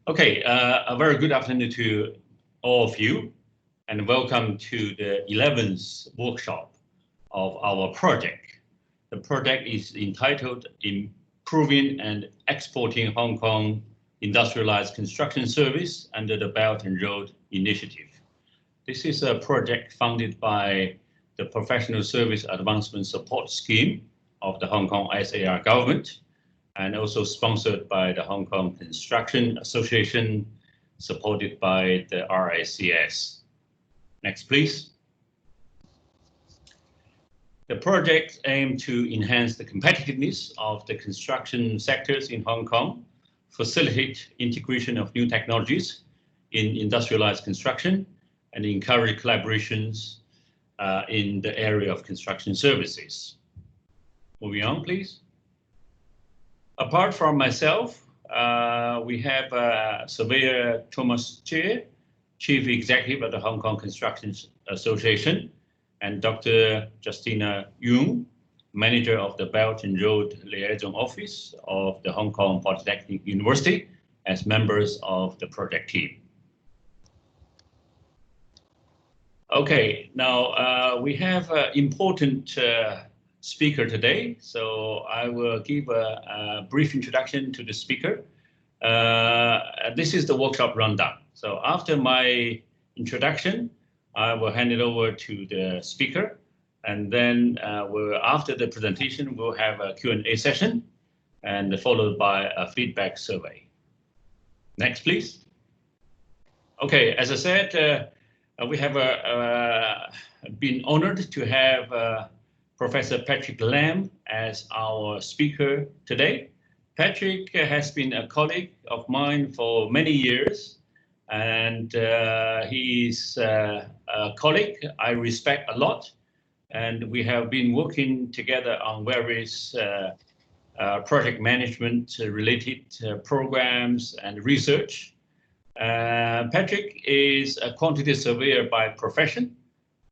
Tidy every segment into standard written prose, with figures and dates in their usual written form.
Okay, a very good afternoon to all of you, and welcome to the 11th workshop of our project. The project is entitled Improving and Exporting Hong Kong Industrialized Construction Service under the Belt and Road Initiative. This is a project funded by the Professional Service Advancement Support Scheme of the Hong Kong SAR government, and also sponsored by the Hong Kong Construction Association, supported by the RICS. Next, please. The project aims to enhance the competitiveness of the construction sectors in Hong Kong, facilitate integration of new technologies in industrialized construction, and encourage collaborations in the area of construction services. Moving on, please. Apart from myself, we have Surveyor Thomas Chia, Chief Executive of the Hong Kong Construction Association, and Dr. Justina Yung, Manager of the Belt and Road Liaison Office of the Hong Kong Polytechnic University, as members of the project team. Okay, now we have an important speaker today, so I will give a brief introduction to the speaker. This is the workshop rundown. So after my introduction, I will hand it over to the speaker, and then after the presentation, we'll have a Q&A session, and followed by a feedback survey. Next, please. Okay, as I said, we have been honored to have Professor Patrick Lam as our speaker today. Patrick has been a colleague of mine for many years, and he's a colleague I respect a lot, and we have been working together on various project management related programs and research. Patrick is a quantity surveyor by profession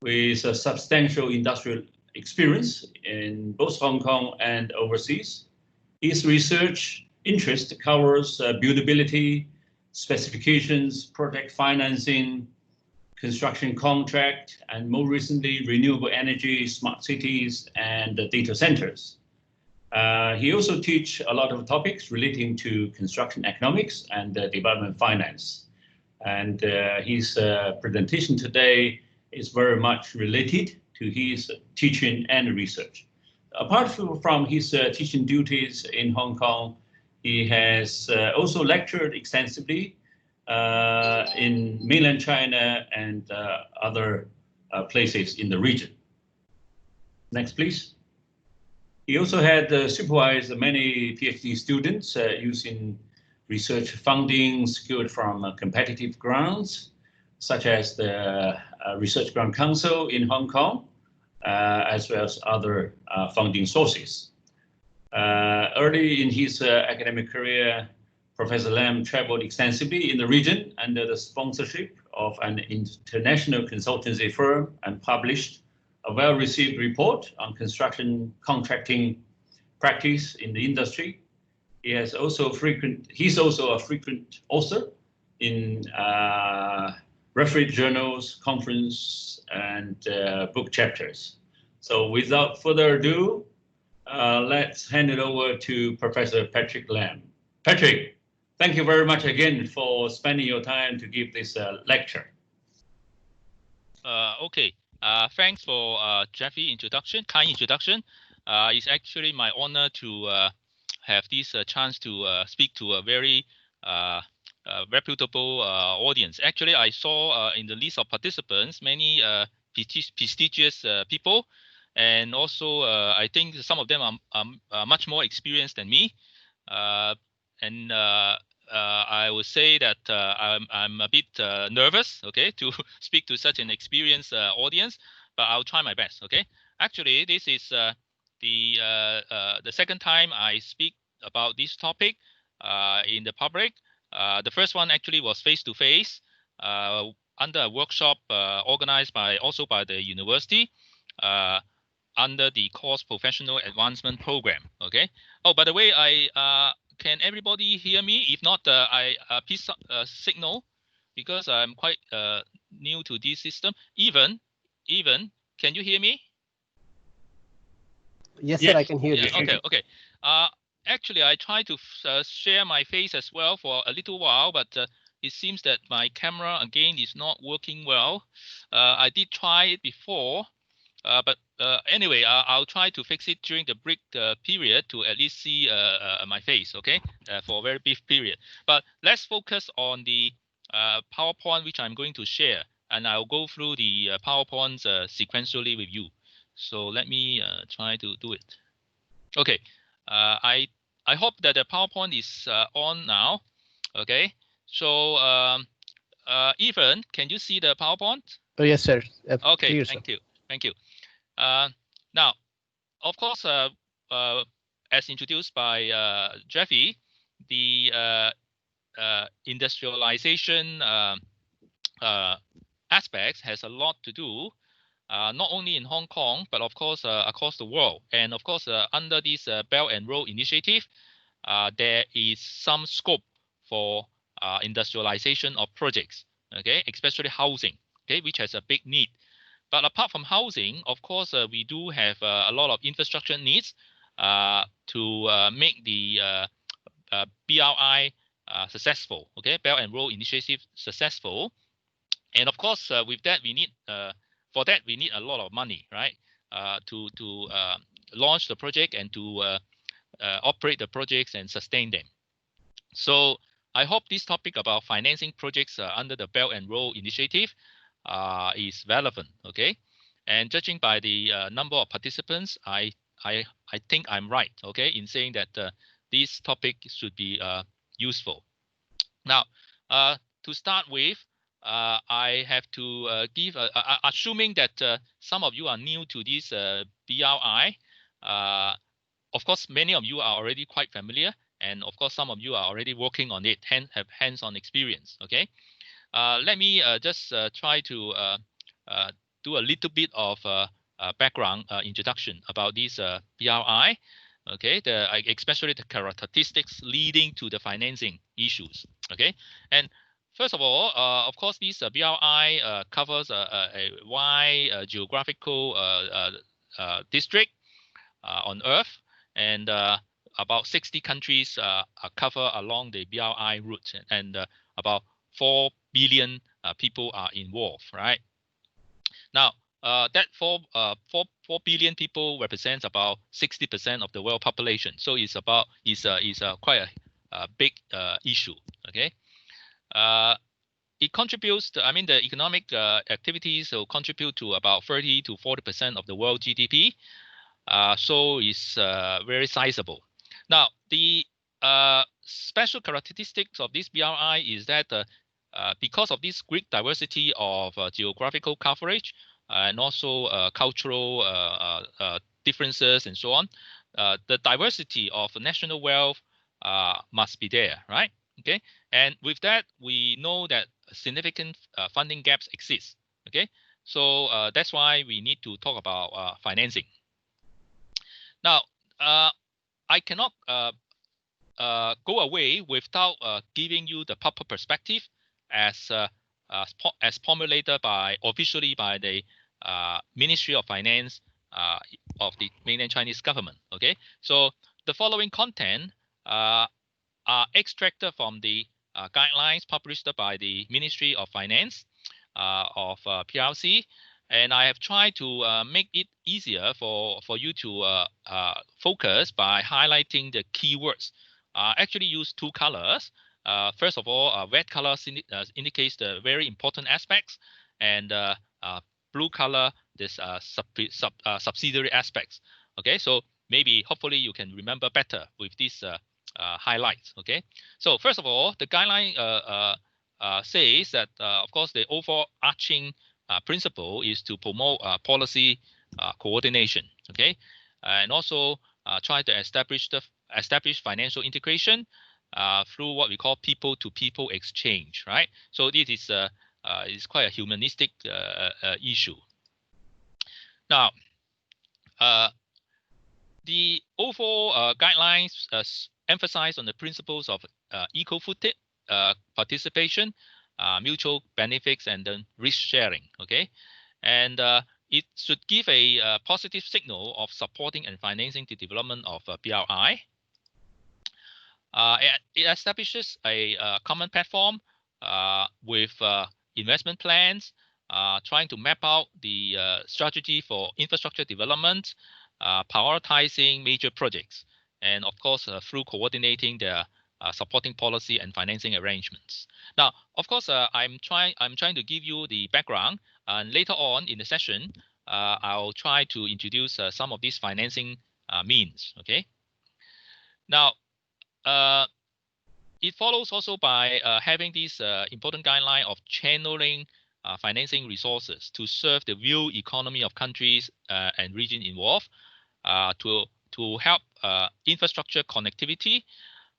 with a substantial industrial experience in both Hong Kong and overseas. His research interest covers buildability, specifications, project financing, construction contract, and more recently, renewable energy, smart cities, and data centers. He also teaches a lot of topics relating to construction economics and development finance. And his presentation today is very much related to his teaching and research. Apart from his teaching duties in Hong Kong, he has also lectured extensively in mainland China and other places in the region. Next, please. He also had supervised many PhD students using research funding secured from competitive grants, such as the Research Grant Council in Hong Kong, as well as other funding sources. Early in his academic career, Professor Lam traveled extensively in the region under the sponsorship of an international consultancy firm and published a well-received report on construction contracting practice in the industry. He's also a frequent author in refereed journals, conference, and book chapters. So without further ado, let's hand it over to Professor Patrick Lam. Patrick, thank you very much again for spending your time to give this lecture. Okay, thanks for Jeffrey kind introduction. It's actually my honor to have this chance to speak to a very reputable audience. Actually, I saw in the list of participants many prestigious people, and also I think some of them are much more experienced than me. And I would say that I'm a bit nervous, okay, to speak to such an experienced audience, but I'll try my best, okay. Actually, this is the second time I speak about this topic in the public. The first one actually was face-to-face under a workshop organized by the university under the course Professional Advancement Program. Okay. Oh, by the way, can everybody hear me? If not, please signal, because I'm quite new to this system. Even, can you hear me? Yes, sir, I can hear you. Okay, okay. Actually, I tried to share my face as well for a little while, but it seems that my camera again is not working well. I did try it before, but anyway, I'll try to fix it during the break period to at least see my face, okay, for a very brief period. But let's focus on the PowerPoint which I'm going to share, and I'll go through the PowerPoints sequentially with you. So let me try to do it. Okay, I hope that the PowerPoint is on now. Okay, so Ethan, can you see the PowerPoint? Oh, yes, sir. Okay, clear, thank sir. you, thank you. Now, of course, as introduced by Jeffy, the industrialization aspects has a lot to do, not only in Hong Kong, but of course across the world. And of course, under this Belt and Road Initiative, there is some scope for industrialization of projects, okay, especially housing, okay, which has a big need. But apart from housing, of course, we do have a lot of infrastructure needs to make the BRI successful, okay, Belt and Road Initiative successful. And of course, with that, we need for that we need a lot of money, right? To launch the project and to operate the projects and sustain them. So I hope this topic about financing projects under the Belt and Road Initiative is relevant. Okay, and judging by the number of participants, I think I'm right. Okay, in saying that this topic should be useful. Now, to start with, I have to give, assuming that some of you are new to this BRI, of course, many of you are already quite familiar, and of course, some of you are already working on it, have hands-on experience. Okay, let me just try to do a little bit of background introduction about this BRI. Okay, especially the characteristics leading to the financing issues. Okay, and first of all, of course, this BRI covers a wide geographical district on Earth, and about 60 countries are covered along the BRI route, and about 4 billion people are involved, right? Now, that 4 billion people represents about 60% of the world population. So it's about quite a big issue. Okay, it contributes to, I mean, the economic activities will contribute to about 30 to 40% of the world GDP. So it's very sizable. Now, the special characteristics of this BRI is that because of this great diversity of geographical coverage and also cultural differences and so on, the diversity of national wealth must be there, right? Okay, and with that, we know that significant funding gaps exist. Okay, so that's why we need to talk about financing. Now, I cannot go away without giving you the proper perspective as formulated officially by the Ministry of Finance of the mainland Chinese government. Okay, so the following content are extracted from the guidelines published by the Ministry of Finance of PRC. And I have tried to make it easier for you to focus by highlighting the keywords. Actually use two colors. First of all, red color indicates the very important aspects, and blue color this subsidiary aspects. Okay, so maybe hopefully you can remember better with these highlights. Okay, so first of all, the guideline says that of course the overarching principle is to promote policy coordination. Okay, and also try to establish financial integration through what we call people-to-people exchange. Right. So this is quite a humanistic issue. Now, the overall guidelines emphasize on the principles of equal footing participation, mutual benefits, and then risk sharing. Okay, and it should give a positive signal of supporting and financing the development of BRI. It establishes a common platform with investment plans, trying to map out the strategy for infrastructure development, prioritizing major projects, and of course through coordinating the supporting policy and financing arrangements. Now, of course, I'm trying to give you the background, and later on in the session, I'll try to introduce some of these financing means. Okay. Now, it follows also by having this important guideline of channeling financing resources to serve the real economy of countries and region involved, to help infrastructure connectivity.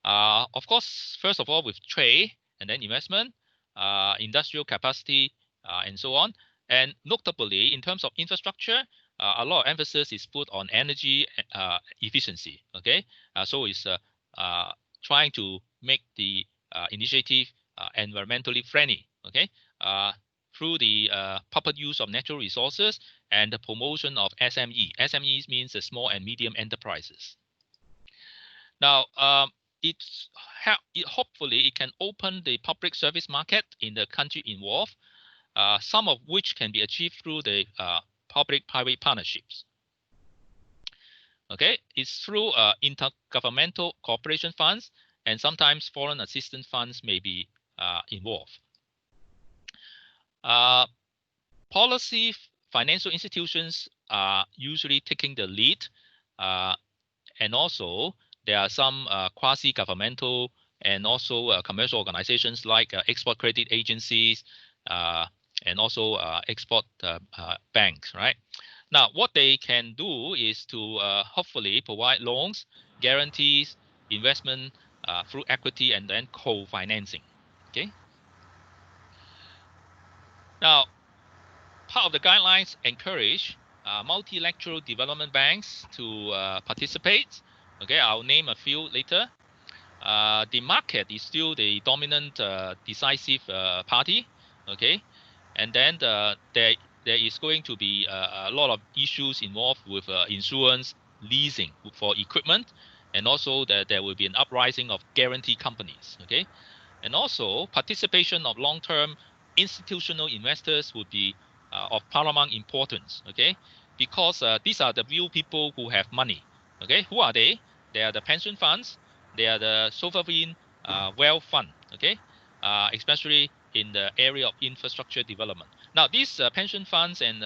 Of course, first of all, with trade and then investment, industrial capacity, and so on. And notably, in terms of infrastructure, a lot of emphasis is put on energy efficiency. Okay, so it's trying to make the initiative environmentally friendly. Okay, through the proper use of natural resources and the promotion of SME. SMEs means the small and medium enterprises. Now, hopefully it can open the public service market in the country involved, some of which can be achieved through the public-private partnerships. Okay, it's through intergovernmental cooperation funds, and sometimes foreign assistance funds may be involved. Policy financial institutions are usually taking the lead, and also there are some quasi-governmental and also commercial organizations like export credit agencies and also export banks, right? Now, what they can do is to hopefully provide loans, guarantees, investment through equity, and then co-financing. Okay. Now, part of the guidelines encourage multilateral development banks to participate. Okay, I'll name a few later. The market is still the dominant decisive party. Okay, and then there is going to be a lot of issues involved with insurance, leasing for equipment, and also there will be an uprising of guarantee companies. Okay, and also participation of long-term institutional investors would be of paramount importance. Okay, because these are the real people who have money. Okay, who are they? They are the pension funds. They are the sovereign wealth fund. Okay, especially in the area of infrastructure development. Now, these pension funds and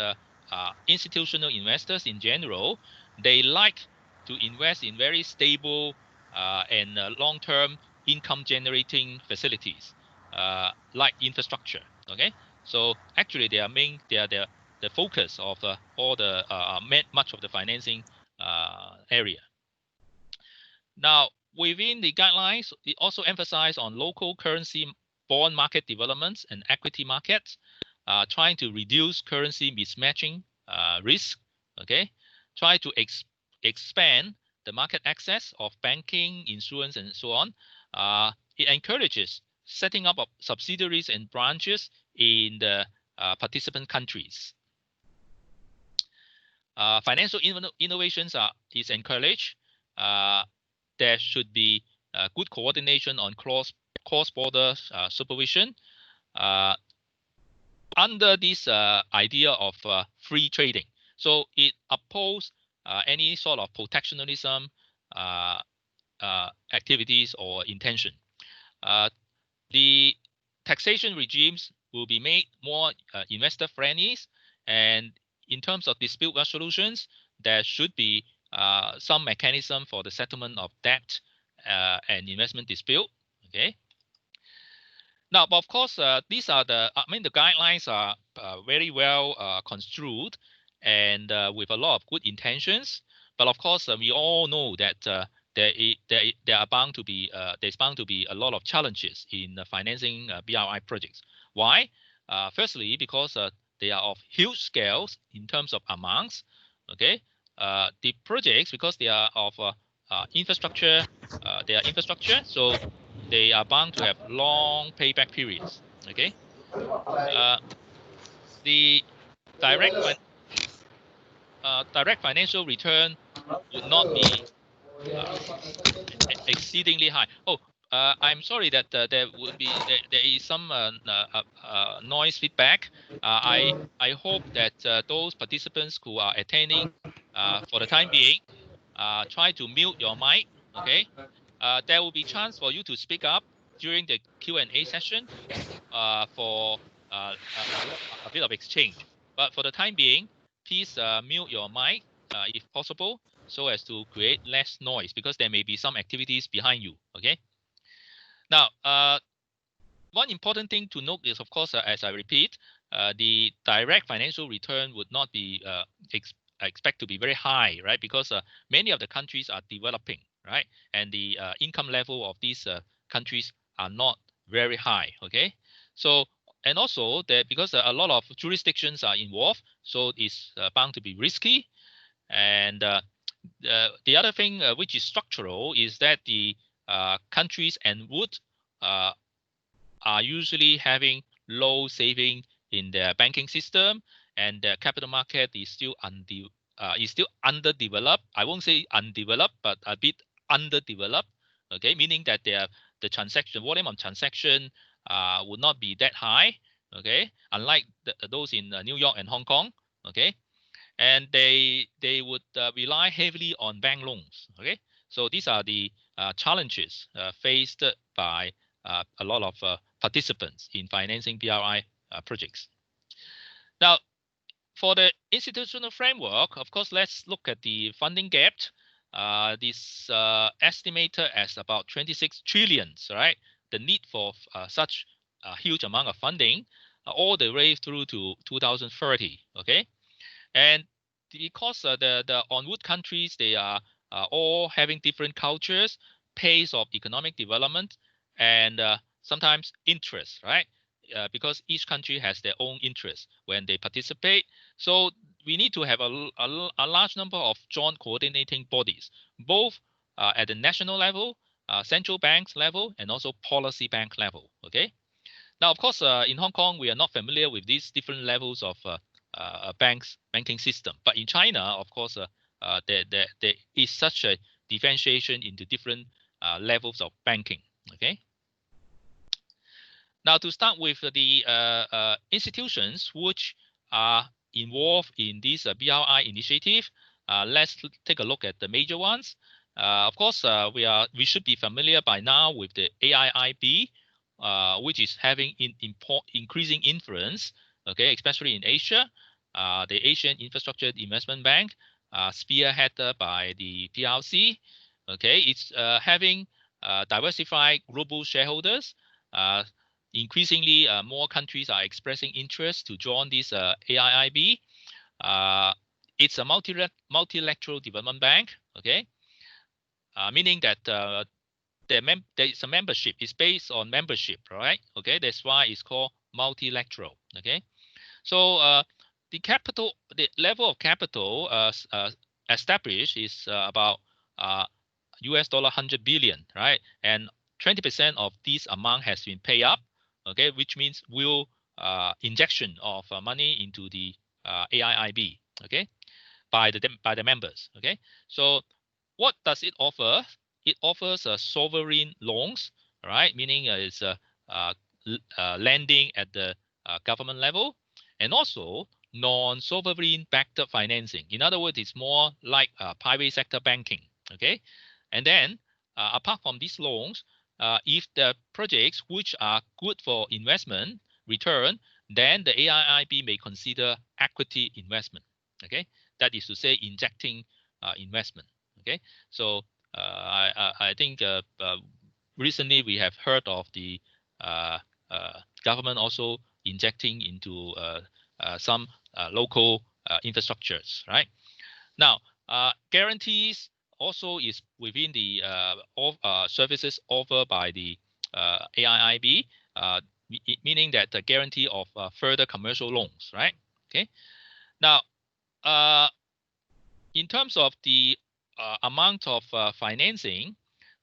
institutional investors in general, they like to invest in very stable and long-term income-generating facilities like infrastructure. Okay, so actually they are the focus of all the much of the financing area. Now, within the guidelines, it also emphasizes on local currency bond market developments and equity markets, trying to reduce currency mismatching risk. Okay, try to expand the market access of banking, insurance, and so on. It encourages setting up of subsidiaries and branches in the participant countries. Financial innovations is encouraged. There should be good coordination on cross-border supervision under this idea of free trading. So it opposes any sort of protectionism activities or intention. The taxation regimes will be made more investor-friendly, and in terms of dispute resolutions, there should be some mechanism for the settlement of debt and investment dispute. Okay. Now, but of course, these are the guidelines are very well construed and with a lot of good intentions. But of course, we all know that there's bound to be a lot of challenges in financing BRI projects. Why? Firstly, because they are of huge scales in terms of amounts. Okay, the projects, because they are of infrastructure, their infrastructure, so they are bound to have long payback periods. Okay, the direct direct financial return would not be exceedingly high. Oh, I'm sorry that there would be there is some noise feedback. I hope that those participants who are attending, for the time being, try to mute your mic. Okay, there will be chance for you to speak up during the Q&A session for a bit of exchange. But for the time being, please mute your mic if possible, so as to create less noise, because there may be some activities behind you. Okay. Now, one important thing to note is, of course, as I repeat, the direct financial return would not be expect to be very high, right? Because many of the countries are developing, right? And the income level of these countries are not very high. Okay. So, and also that because a lot of jurisdictions are involved, so it's bound to be risky. And the other thing which is structural is that the countries and would are usually having low saving in their banking system, and the capital market is still underdeveloped. I won't say undeveloped, but a bit underdeveloped. Okay, meaning that the transaction volume of transaction would not be that high. Okay, unlike those in New York and Hong Kong. Okay, and they would rely heavily on bank loans. Okay, so these are the challenges faced by a lot of participants in financing BRI projects. Now, for the institutional framework, of course, let's look at the funding gap. This estimated as about 26 trillions, right? The need for such a huge amount of funding all the way through to 2030. Okay, and because the onward countries, they are all having different cultures, pace of economic development, and sometimes interest, right? Because each country has their own interests when they participate. So we need to have a large number of joint coordinating bodies, both at the national level, central banks level, and also policy bank level. Okay. Now, of course, in Hong Kong, we are not familiar with these different levels of banking system. But in China, of course, there is such a differentiation into different levels of banking. Okay. Now, to start with the institutions which are involved in this BRI initiative, let's take a look at the major ones. Of course, we should be familiar by now with the AIIB, which is having increasing influence, okay, especially in Asia. The Asian Infrastructure Investment Bank, spearheaded by the PRC. Okay, it's having diversified global shareholders. Increasingly, more countries are expressing interest to join this AIIB. It's a multilateral development bank. Okay, meaning that there is a membership. It's based on membership, right? Okay, that's why it's called multilateral. Okay, so the level of capital established is about $100 billion, right? And 20% of this amount has been paid up. Okay, which means will injection of money into the AIIB. Okay, by the members. Okay, so what does it offer? It offers sovereign loans, right? Meaning it's lending at the government level, and also non-sovereign backed financing. In other words, it's more like private sector banking. Okay, and then apart from these loans, if the projects which are good for investment return, then the AIIB may consider equity investment. Okay, that is to say, injecting investment. Okay, so I think recently we have heard of the government also injecting into some local infrastructures, right? Now, guarantees also is within the services offered by the AIIB, meaning that the guarantee of further commercial loans, right? Okay. Now, in terms of the amount of financing,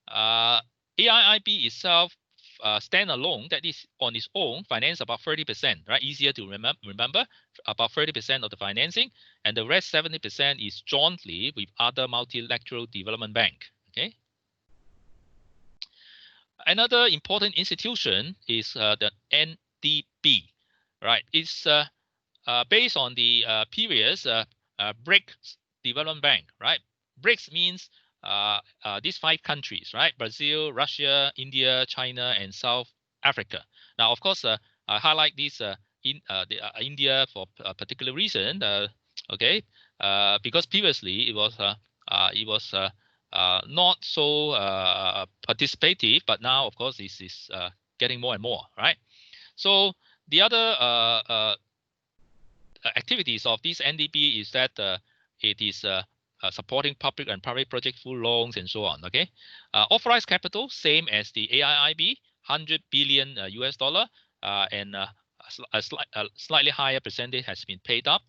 AIIB itself standalone, that is on its own, finance about 30%, right? Easier to remember, about 30% of the financing, and the rest 70% is jointly with other multilateral development bank. Okay. Another important institution is the NDB, right? It's based on the previous BRICS Development Bank, right? BRICS means these 5 countries, right? Brazil, Russia, India, China, and South Africa. Now, of course, I highlight this India for a particular reason, okay? Because previously it was not so participative, but now, of course, this is getting more and more, right? So the other activities of this NDB is that it is supporting public and private project full loans and so on. Okay, authorized capital same as the AIIB, 100 billion US dollar, and a slightly higher percentage has been paid up.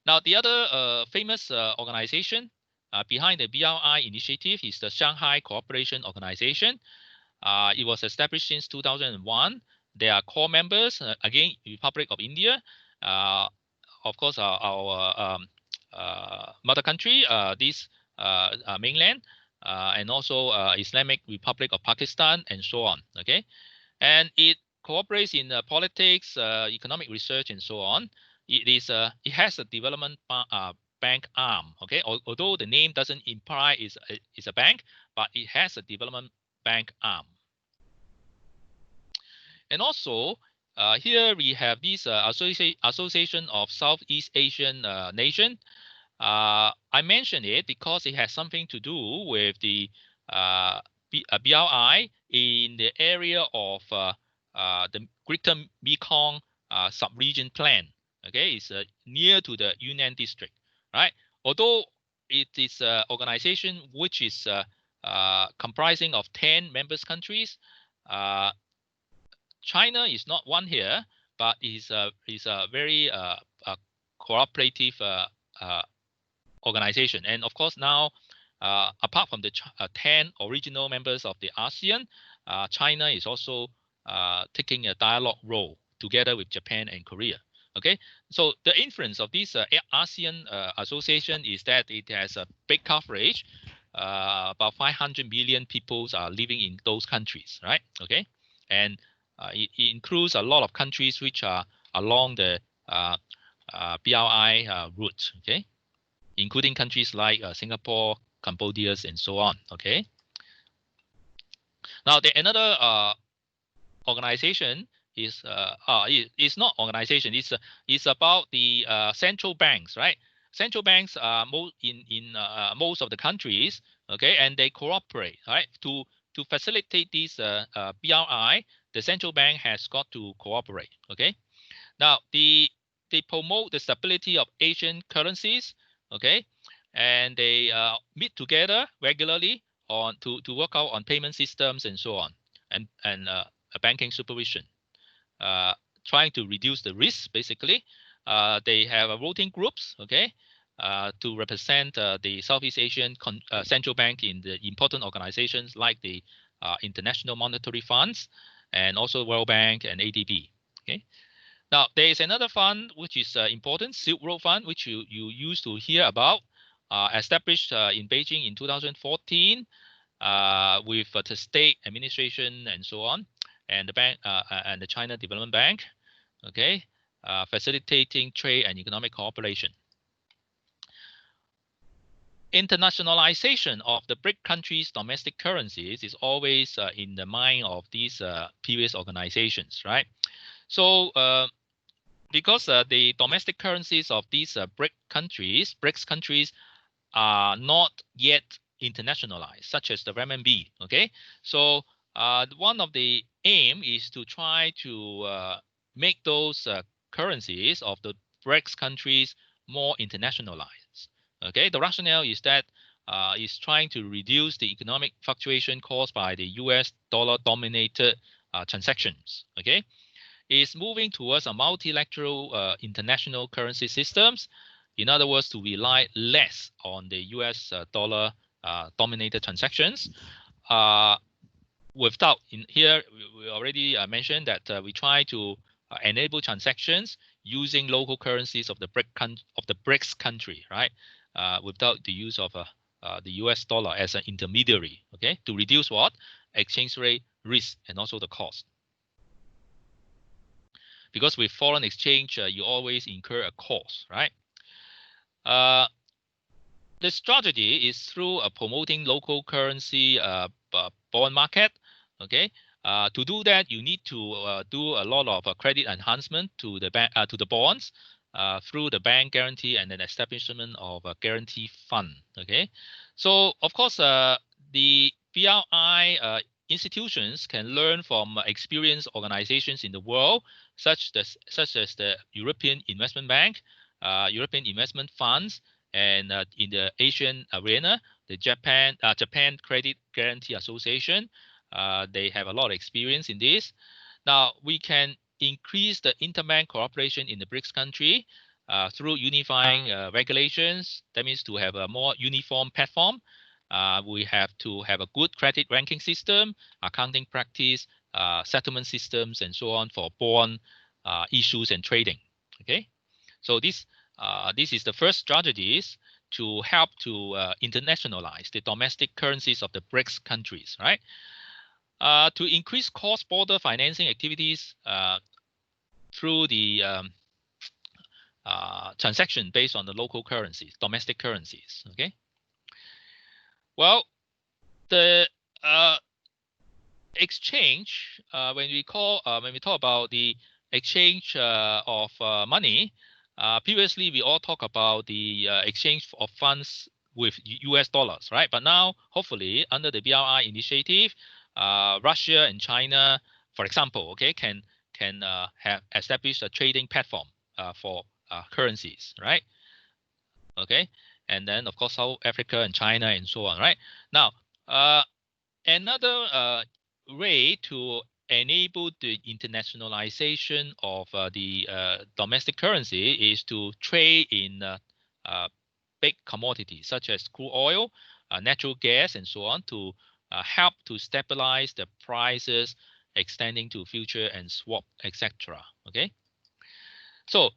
Now, the other famous organization behind the BRI initiative is the Shanghai Cooperation Organization. It was established since 2001. There are core members, again, Republic of India, of course, our mother country, this mainland, and also Islamic Republic of Pakistan, and so on. Okay, and it cooperates in politics, economic research, and so on. It has a development bank arm. Okay, although the name doesn't imply it's a bank, but it has a development bank arm. And also, here we have this Association of Southeast Asian Nation. I mention it because it has something to do with the BRI in the area of the Greater Mekong sub-region plan. Okay, it's near to the Yunnan district, right? Although it is an organization which is comprising of 10 members countries, China is not one here, but is a very cooperative organization. And of course, now, apart from the 10 original members of the ASEAN, China is also taking a dialogue role together with Japan and Korea. Okay, so the influence of this ASEAN association is that it has a big coverage. About 500 million people are living in those countries, right? Okay, and it includes a lot of countries which are along the BRI route, okay, including countries like Singapore, Cambodia, and so on. Okay. Now, another organization is it's not organization. It's about the central banks, right? Central banks are in most of the countries, okay, and they cooperate, right? To facilitate this BRI, the central bank has got to cooperate. Okay. Now, they promote the stability of Asian currencies, okay, and they meet together regularly to work out on payment systems and so on, and banking supervision, trying to reduce the risk. Basically, they have voting groups, okay, to represent the Southeast Asian central bank in the important organizations like the International Monetary Funds and also World Bank and ADB. Okay. Now, there is another fund which is important, Silk Road Fund, which you used to hear about, established in Beijing in 2014 with the state administration and so on, and the bank and the China Development Bank, okay, facilitating trade and economic cooperation. Internationalization of the BRIC countries' domestic currencies is always in the mind of these previous organizations, right? So because the domestic currencies of these BRICS countries are not yet internationalized, such as the renminbi, okay? So one of the aim is to try to make those currencies of the BRICS countries more internationalized. Okay, the rationale is that is trying to reduce the economic fluctuation caused by the US dollar-dominated transactions. Okay, is moving towards a multilateral international currency systems In other words, to rely less on the US dollar dominated transactions. Without in here, we already mentioned that we try to enable transactions using local currencies of the BRICS country, right? Without the use of the US dollar as an intermediary, okay, to reduce what? Exchange rate risk and also the cost. Because with foreign exchange, you always incur a cost, right? The strategy is through promoting local currency bond market. Okay, to do that, you need to do a lot of credit enhancement to the bank to the bonds through the bank guarantee and then establishment of a guarantee fund. Okay, so of course, the BRI institutions can learn from experienced organizations in the world, such as the European Investment Bank, European Investment Funds, and in the Asian arena, the Japan Credit Guarantee Association, they have a lot of experience in this. Now we can increase the interbank cooperation in the BRICS country through unifying regulations. That means to have a more uniform platform. We have to have a good credit ranking system, accounting practice, settlement systems, and so on for bond issues and trading. Okay, so this is the first strategies to help to internationalize the domestic currencies of the BRICS countries, right? To increase cross-border financing activities through the transaction based on the local currencies, domestic currencies. Okay. Well, the exchange when we talk about the exchange of money. Previously, we all talk about the exchange of funds with US dollars, right? But now, hopefully, under the BRI initiative, Russia and China, for example, okay, can have established a trading platform for currencies, right? Okay, and then of course South Africa and China and so on, right? Now, another way to enable the internationalization of the domestic currency is to trade in big commodities such as crude oil, natural gas, and so on to help to stabilize the prices extending to future and swap, etc. Okay, so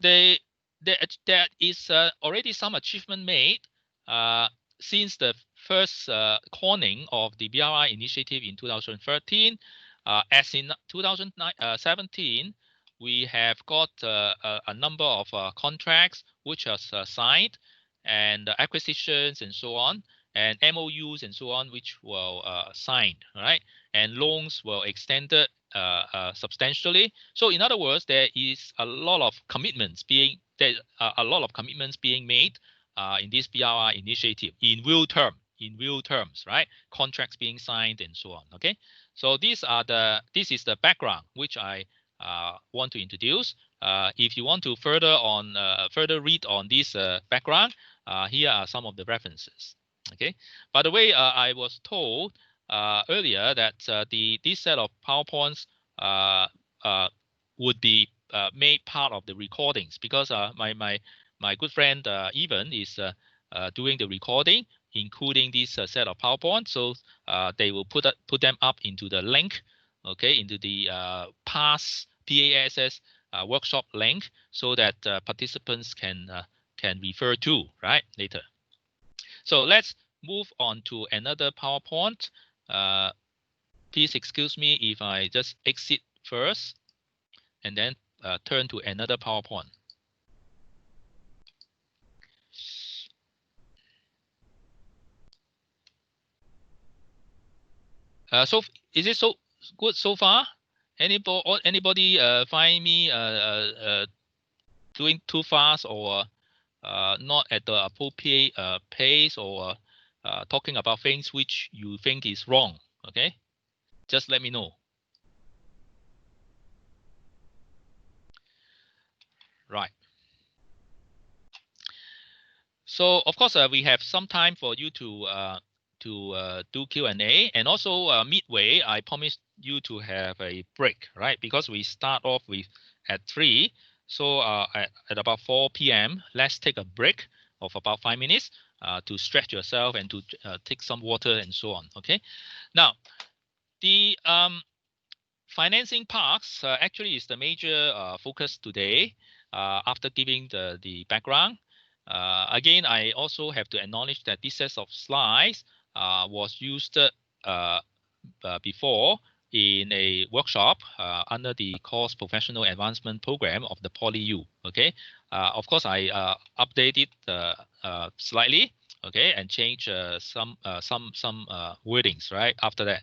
there is already some achievement made since the first corning of the BRI initiative in 2013. As in 2017, we have got a number of contracts which are signed, and acquisitions and so on, and MOUs and so on, which were signed, right? And loans were extended substantially. So in other words, there is a lot of commitments being made in this BRI initiative in real terms, right? Contracts being signed and so on. Okay, so this is the background which I want to introduce. If you want to further read on this background, here are some of the references. Okay, by the way, I was told earlier that this set of PowerPoints would be made part of the recordings, because my good friend Evan is doing the recording, including this set of PowerPoint. So they will put them up into the link, okay, into the PASS workshop link, so that participants can refer to, right, later. So let's move on to another PowerPoint. Please excuse me if I just exit first and then turn to another PowerPoint. So is it so good so far? Anybody find me doing too fast, or not at the appropriate pace, or talking about things which you think is wrong? Okay, just let me know. Right. So of course we have some time for you to do Q&A, and also midway I promised you to have a break, right? Because we start off with at 3, So at about 4 p.m., let's take a break of about 5 minutes to stretch yourself and to take some water and so on. Okay. Now, the financing parts actually is the major focus today. After giving the background, again, I also have to acknowledge that this set of slides was used before in a workshop under the course Professional Advancement Program of the PolyU. Okay, of course I updated slightly. Okay, and change some wordings right after that.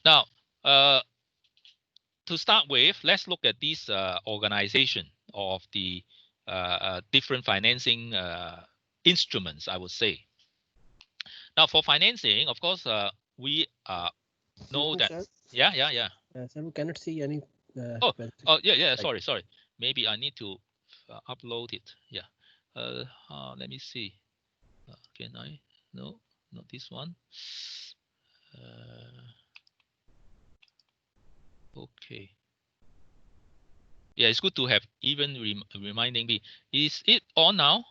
Now, to start with, let's look at this organization of the different financing instruments, I would say. Now, for financing, of course, we know that. Sir. Yeah. Sir, we cannot see any. Yeah. Sorry. Maybe I need to upload it. Yeah. Let me see. Can I? No, not this one. Okay. Yeah, it's good to have even reminding me. Is it on now?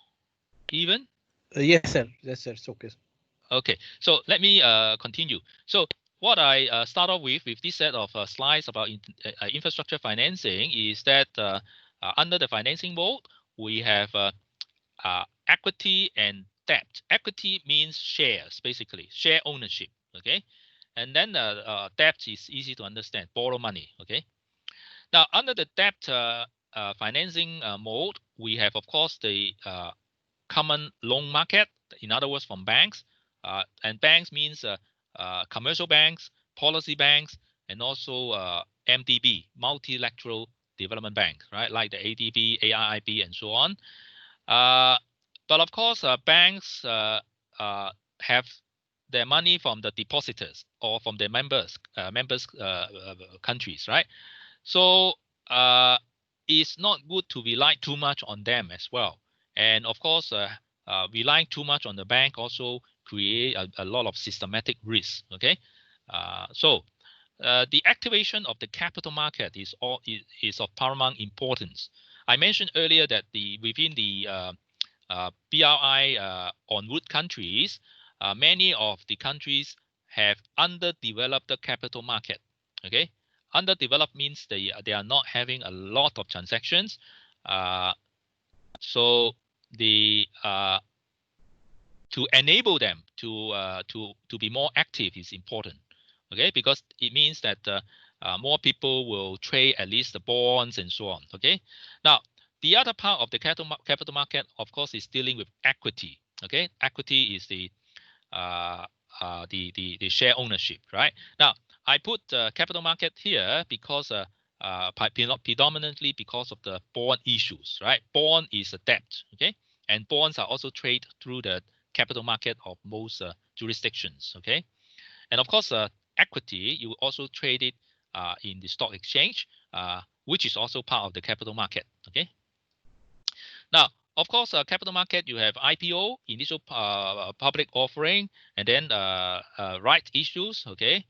Even? Yes, sir. Yes, sir. It's okay. Okay, so let me continue. So what I start off with this set of slides about infrastructure financing is that under the financing mode, we have equity and debt. Equity means shares, basically, share ownership, okay? And then debt is easy to understand, borrow money, okay? Now, under the debt financing mode, we have, of course, the common loan market, in other words, from banks. And banks means commercial banks, policy banks, and also MDB, multilateral development bank, right? Like the ADB, AIIB, and so on. But of course, banks have their money from the depositors or from their members countries, right? So it's not good to rely too much on them as well. And of course, relying too much on the bank also create a lot of systematic risk. Okay, so the activation of the capital market is of paramount importance. I mentioned earlier that within the BRI en route countries, many of the countries have underdeveloped capital market. Okay, underdeveloped means they are not having a lot of transactions. So the to enable them to be more active is important. Okay, because it means that more people will trade at least the bonds and so on. Okay, now the other part of the capital market, of course, is dealing with equity. Okay, equity is the share ownership, right? Now I put capital market here because predominantly because of the bond issues, right? Bond is a debt, okay, and bonds are also traded through the capital market of most jurisdictions, okay, and of course equity you also trade it in the stock exchange, which is also part of the capital market, okay. Now, of course, capital market, you have IPO, initial public offering, and then right issues, okay.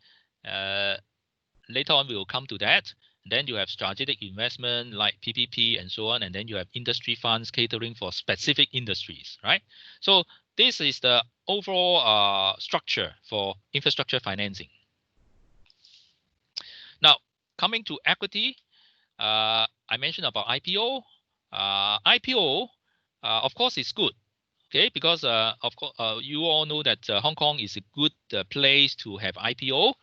Later on, we will come to that. Then you have strategic investment like PPP and so on, and then you have industry funds catering for specific industries, right? So this is the overall structure for infrastructure financing. Now, coming to equity, I mentioned about IPO. IPO, of course, is good, okay, because of course you all know that Hong Kong is a good place to have IPO.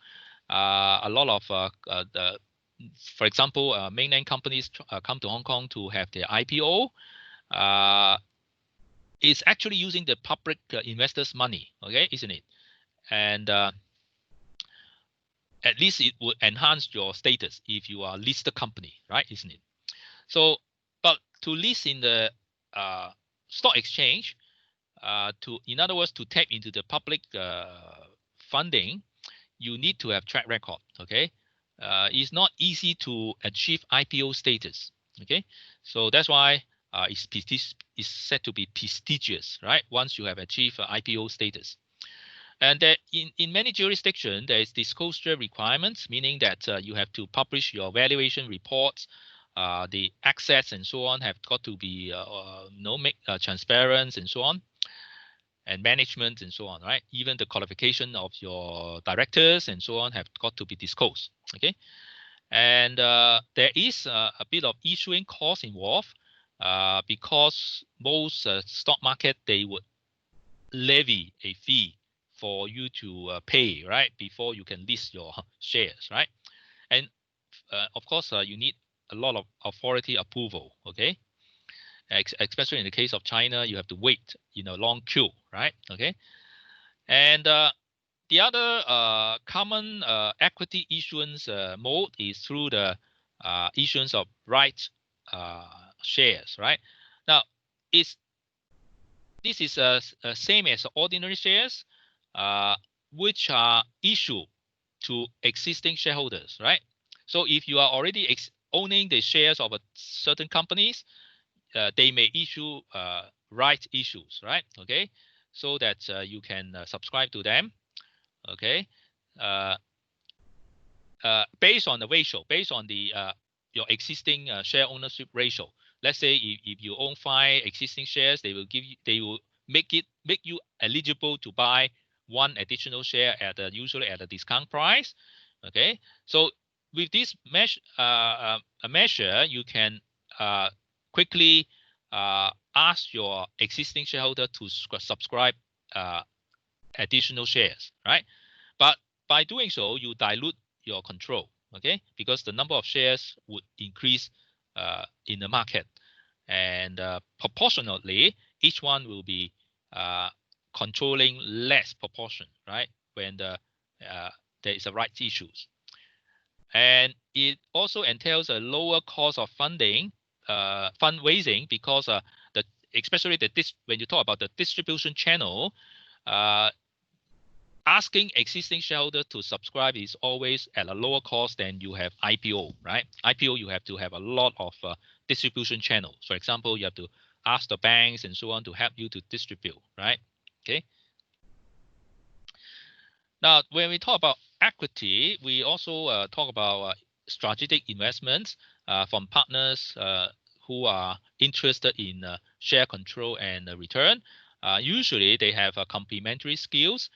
A lot of for example, mainland companies come to Hong Kong to have their IPO. It's actually using the public investors' money, okay, isn't it? And at least it would enhance your status if you are a listed company, right, isn't it? So, but to list in the stock exchange, in other words, to tap into the public funding, you need to have track record, okay? It's not easy to achieve IPO status, okay? So that's why it's said to be prestigious, right? Once you have achieved IPO status. And that in many jurisdictions, there is disclosure requirements, meaning that you have to publish your valuation reports the access and so on have got to be make transparent and so on, and management and so on, right? Even the qualification of your directors and so on have got to be disclosed. Okay, and there is a bit of issuing cost involved because most stock market, they would levy a fee for you to pay, right, before you can list your shares, right? And of course, you need a lot of authority approval. Okay, especially in the case of China, you have to wait in a long queue, right? Okay, and the other common equity issuance mode is through the issuance of right shares, right? Now, this is same as ordinary shares, which are issued to existing shareholders, right? So if you are already owning the shares of a certain companies, they may issue right issues, right? Okay, so that you can subscribe to them. Okay, uh, based on the ratio, based on the your existing share ownership ratio. Let's say if you own 5 existing shares, they will make you eligible to buy 1 additional share at usually at a discount price. Okay, so with this measure, you can quickly ask your existing shareholder to subscribe additional shares, right? But by doing so, you dilute your control, okay? Because the number of shares would increase in the market, and proportionately, each one will be controlling less proportion, right? When there is a rights issues, and it also entails a lower cost of fundraising, because the especially when you talk about the distribution channel, uh, asking existing shareholder to subscribe is always at a lower cost than you have IPO, right? IPO, you have to have a lot of distribution channels. For example, you have to ask the banks and so on to help you to distribute, right? Okay. Now, when we talk about equity, we also talk about strategic investments from partners who are interested in share control and return. Usually, they have complementary skills.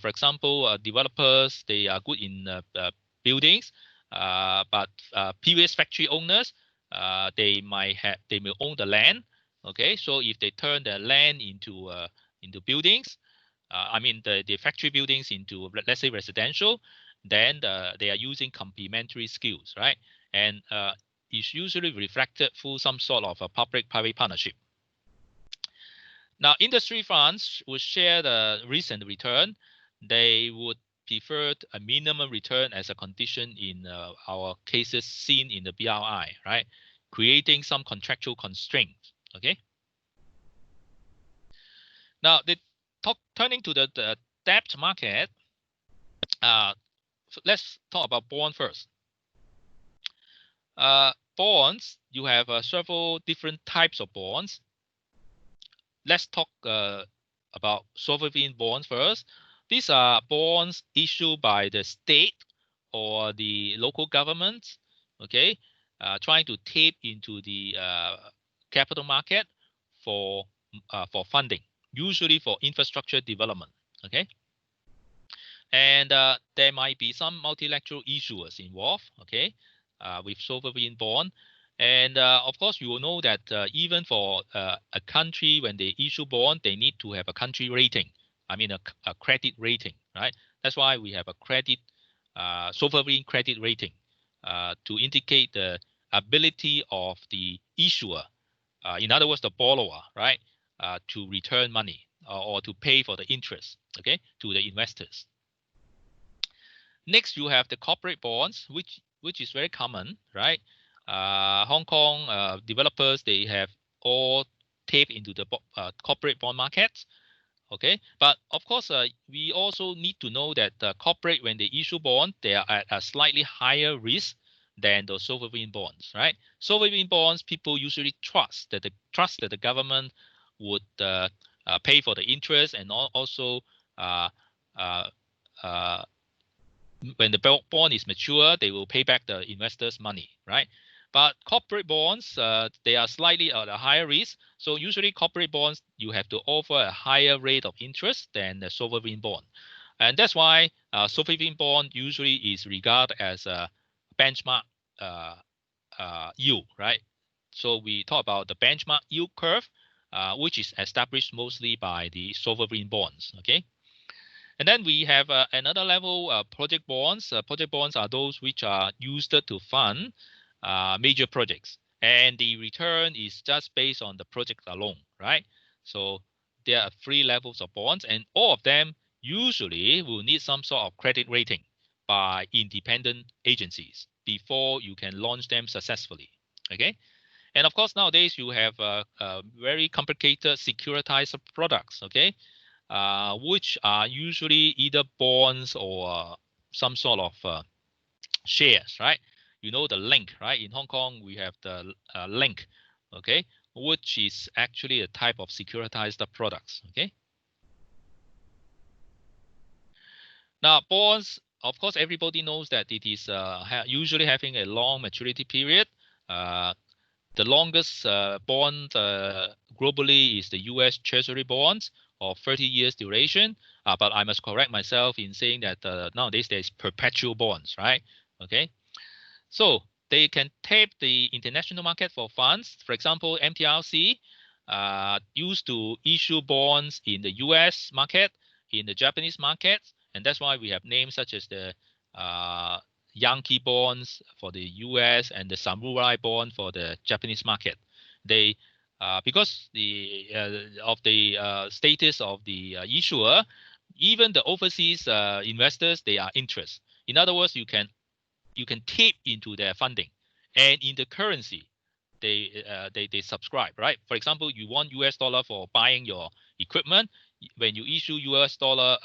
For example, developers, they are good in buildings, but previous factory owners, they may own the land. Okay, so if they turn the land into buildings, I mean the factory buildings into, let's say, residential, then they are using complementary skills, right? And it's usually reflected through some sort of a public-private partnership. Now, industry funds would share the recent return. They would prefer a minimum return as a condition in our cases seen in the BRI, right? Creating some contractual constraints, okay? Now, turning to the debt market, so let's talk about bond first. Bonds, you have several different types of bonds. Let's talk about sovereign bonds first. These are bonds issued by the state or the local government, okay, trying to tap into the capital market for funding, usually for infrastructure development, okay. And there might be some multilateral issuers involved, okay, with sovereign bond. And of course, you will know that even for a country, when they issue bond, they need to have a country rating. I mean, a credit rating, right? That's why we have a sovereign credit rating to indicate the ability of the issuer, in other words, the borrower, right, to return money or to pay for the interest, okay, to the investors. Next, you have the corporate bonds, which is very common, right? Hong Kong developers, they have all tapped into the corporate bond markets, okay? But of course, we also need to know that corporate, when they issue bond, they are at a slightly higher risk than the sovereign bonds, right? Sovereign bonds, people usually trust that the government would pay for the interest, and also when the bond is mature, they will pay back the investors' money, right? But corporate bonds, they are slightly at a higher risk. So usually corporate bonds, you have to offer a higher rate of interest than the sovereign bond. And that's why sovereign bond usually is regarded as a benchmark uh, yield, right? So we talk about the benchmark yield curve, which is established mostly by the sovereign bonds, okay? And then we have another level, project bonds. Project bonds are those which are used to fund major projects. And the return is just based on the project alone, right? So there are three levels of bonds, and all of them usually will need some sort of credit rating by independent agencies before you can launch them successfully, okay? And of course, nowadays you have very complicated securitized products, okay? Which are usually either bonds or some sort of shares, right? You know the link, right? In Hong Kong, we have the link, okay, which is actually a type of securitized products, okay? Now, bonds, of course, everybody knows that it is usually having a long maturity period. The longest bond globally is the U.S. Treasury bonds of 30 years duration. But I must correct myself in saying that nowadays there's perpetual bonds, right? Okay. So they can tap the international market for funds. For example, MTRC used to issue bonds in the US market, in the Japanese market, and that's why we have names such as the uh, Yankee bonds for the US and the Samurai bond for the Japanese market. They because of the status of the issuer, even the overseas investors, they are interested. In other words, you can tap into their funding, and in the currency they subscribe, right? For example, you want US dollar for buying your equipment. When you issue US dollar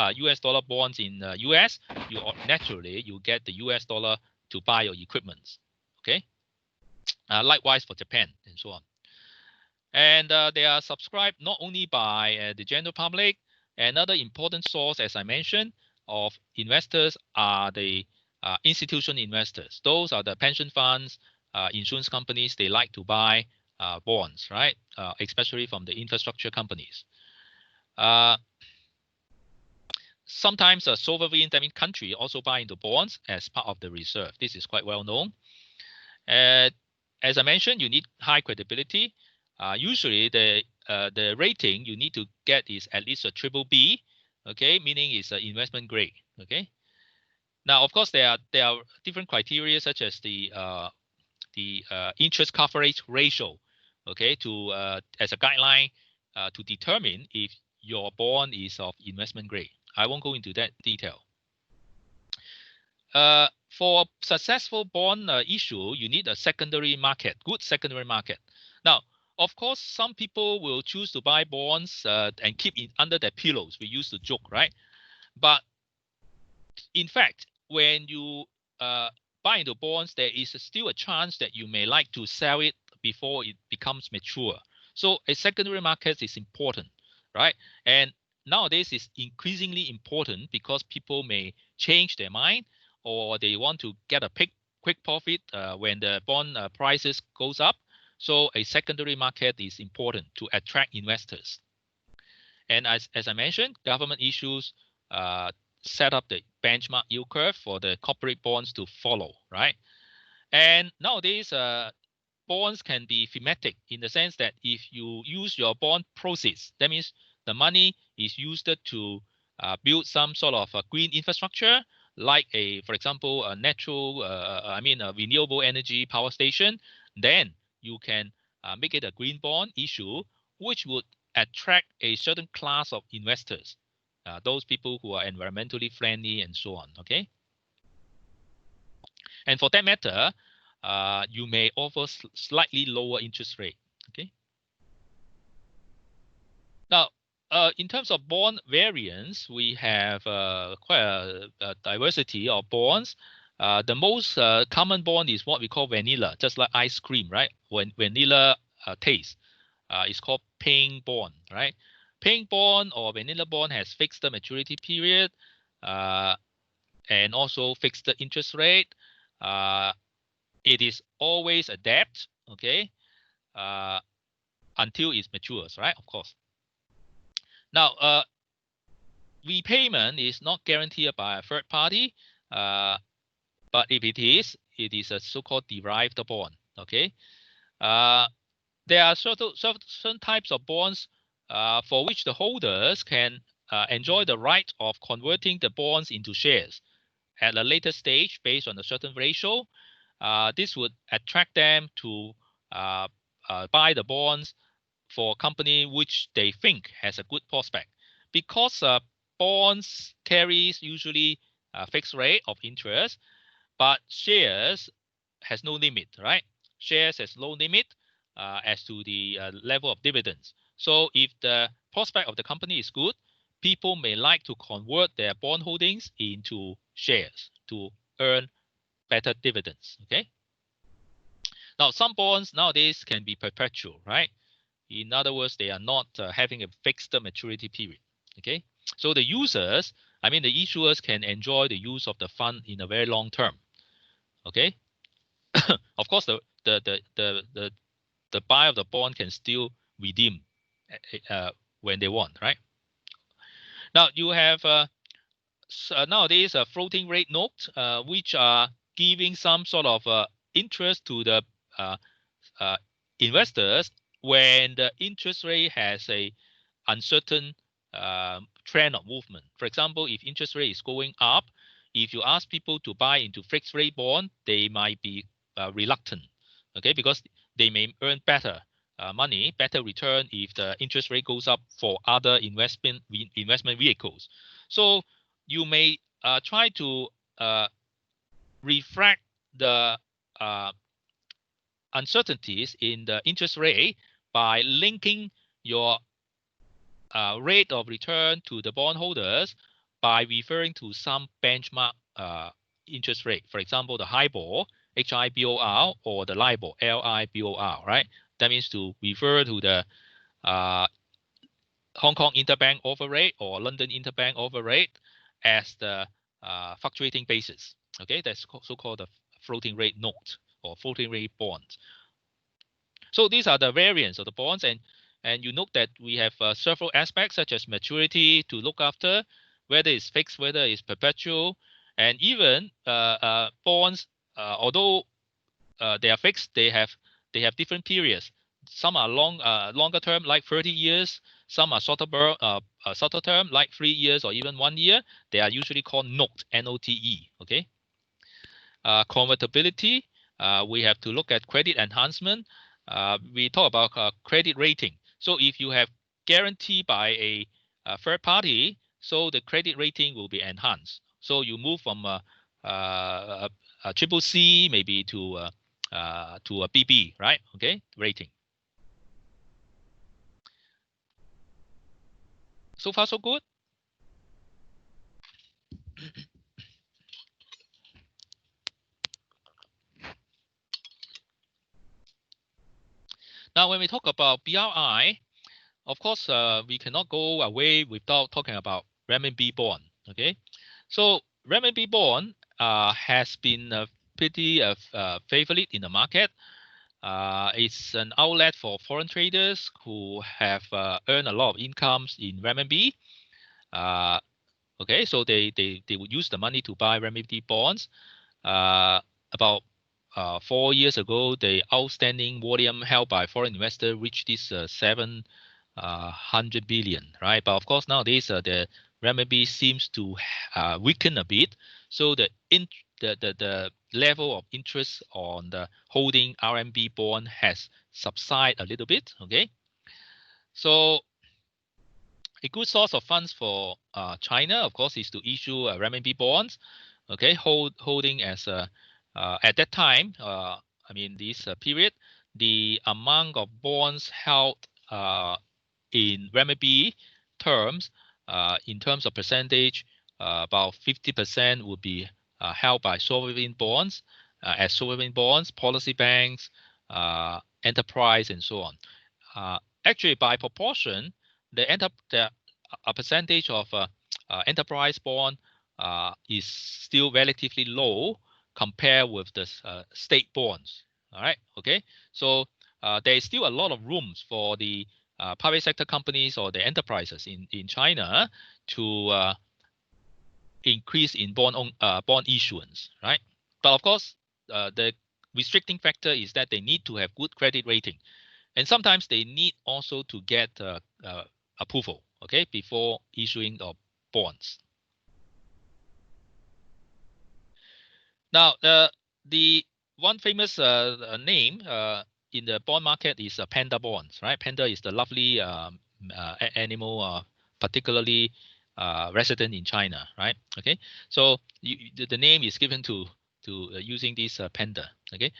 bonds in US, you naturally you get the US dollar to buy your equipment. Okay. Likewise for Japan and so on. And they are subscribed not only by the general public. Another important source, as I mentioned, of investors are the institutional investors. Those are the pension funds, insurance companies. They like to buy bonds, right? Especially from the infrastructure companies. Sometimes a sovereign country also buy into bonds as part of the reserve. This is quite well known. As I mentioned, you need high credibility. Usually, the rating you need to get is at least a triple B, okay, meaning it's an investment grade, okay. Now, of course, there are different criteria such as the interest coverage ratio, okay, to as a guideline to determine if your bond is of investment grade. I won't go into that detail. For successful bond issue, you need a secondary market, good secondary market. Now, of course, some people will choose to buy bonds and keep it under their pillows. We used to joke, right? But in fact, when you buy into bonds, there is still a chance that you may like to sell it before it becomes mature. So a secondary market is important, right? And nowadays it's increasingly important because people may change their mind or they want to get a quick profit when the bond prices goes up. So a secondary market is important to attract investors. And as I mentioned, government issues set up the benchmark yield curve for the corporate bonds to follow, right? And nowadays, bonds can be thematic in the sense that if you use your bond proceeds, that means the money is used to build some sort of a green infrastructure, like for example, a a renewable energy power station. Then you can make it a green bond issue, which would attract a certain class of investors, those people who are environmentally friendly and so on. Okay. And for that matter, you may offer slightly lower interest rate. Okay. Now, in terms of bond variants, we have quite a diversity of bonds. The most common bond is what we call vanilla, just like ice cream, right? When vanilla taste, it's called pink bond, right? Pink bond or vanilla bond has fixed maturity period and also fixed interest rate. it is always a debt, okay, until it matures, right? Of course. Now, repayment is not guaranteed by a third party, but if it is a so-called derived bond, okay? There are certain types of bonds for which the holders can enjoy the right of converting the bonds into shares at a later stage based on a certain ratio. This would attract them to buy the bonds for a company which they think has a good prospect. Because bonds carries usually a fixed rate of interest, but shares has no limit, right? Shares has no limit as to the level of dividends. So if the prospect of the company is good, people may like to convert their bond holdings into shares to earn better dividends, okay? Now, some bonds nowadays can be perpetual, right? In other words, they are not having a fixed maturity period, okay? So the users, I mean the issuers can enjoy the use of the fund in a very long term, okay? Of course, the buyer of the bond can still redeem when they want, right? Now you have nowadays a floating rate note, which are giving some sort of interest to the uh, uh, investors when the interest rate has a uncertain trend of movement. For example, if interest rate is going up, if you ask people to buy into fixed rate bond, they might be reluctant, okay, because they may earn better money, better return if the interest rate goes up for other investment vehicles. So you may try to reflect the uh, uncertainties in the interest rate by linking your rate of return to the bondholders by referring to some benchmark interest rate. For example, the HIBOR, HIBOR, or the LIBOR, LIBOR, right? That means to refer to the Hong Kong interbank offer rate or London interbank offer rate as the fluctuating basis. Okay, that's so-called the floating rate note or floating rate bond. So these are the variants of the bonds, and you note that we have several aspects such as maturity to look after, whether it's fixed, whether it's perpetual, and even bonds, although they are fixed, they have different periods. Some are longer term, like 30 years. Some are shorter term, like 3 years or even 1 year. They are usually called note, N-O-T-E. Okay. Convertibility. We have to look at credit enhancement. We talk about credit rating. So if you have guarantee by a third party, so the credit rating will be enhanced. So you move from a triple C maybe to a BB, right? Okay, rating. So far, so good. Now, when we talk about BRI, of course, we cannot go away without talking about renminbi bond. Okay, so renminbi bond has been pretty favorite in the market. It's an outlet for foreign traders who have earned a lot of incomes in renminbi. Okay, so they would use the money to buy renminbi bonds. About 4 years ago, the outstanding volume held by foreign investors reached this 700 billion, right? But of course, nowadays the renminbi seems to weaken a bit, so the level of interest on the holding RMB bond has subsided a little bit. Okay, so a good source of funds for China, of course, is to issue renminbi bonds. Okay, holding as a at that time, I mean this period, the amount of bonds held in renminbi terms, in terms of percentage, about 50% would be held by sovereign bonds, as sovereign bonds, policy banks, enterprise, and so on. Actually, by proportion, a percentage of enterprise bond is still relatively low compare with the state bonds. All right. Okay. So there is still a lot of rooms for the private sector companies or the enterprises in China to increase in bond issuance, right? But of course, the restricting factor is that they need to have good credit rating, and sometimes they need also to get approval, okay, before issuing of bonds. Now, the one famous name in the bond market is panda bonds, right? Panda is the lovely animal, particularly resident in China, right? Okay, so the name is given to using this panda. Okay,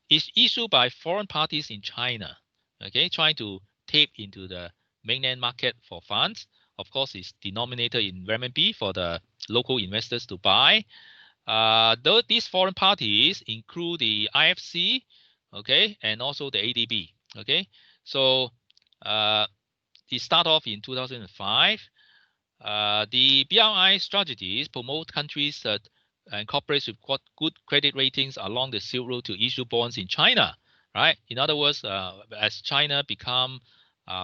it's issued by foreign parties in China. Okay, trying to tap into the mainland market for funds. Of course, it's denominated in renminbi for the local investors to buy. Though these foreign parties include the IFC, okay, and also the ADB, okay. So it started off in 2005. The BRI strategies promote countries that and corporates with good credit ratings along the Silk Road to issue bonds in China, right? In other words, as China become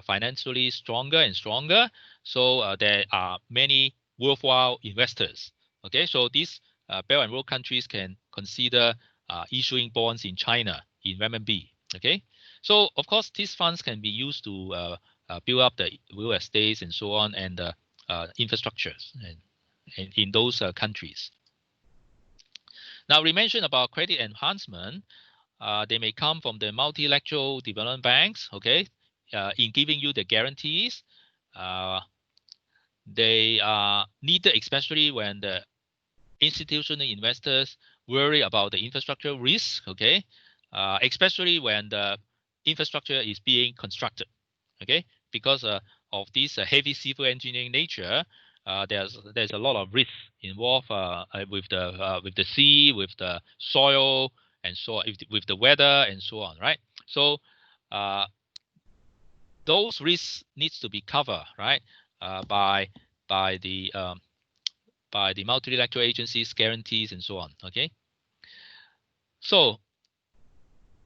financially stronger and stronger, so there are many worthwhile investors. Okay, so these Belt and Road countries can consider issuing bonds in China in renminbi. Okay, so of course these funds can be used to build up the real estates and so on, and infrastructures and in those countries. Now, we mentioned about credit enhancement. They may come from the multilateral development banks, okay, in giving you the guarantees. They are needed, especially when the institutional investors worry about the infrastructure risk, okay, especially when the infrastructure is being constructed, okay, because of this heavy civil engineering nature. There's a lot of risk involved with the sea, with the soil, and so on, with the weather and so on, right? So those risks needs to be covered, right, by the multilateral agencies, guarantees, and so on. Okay. So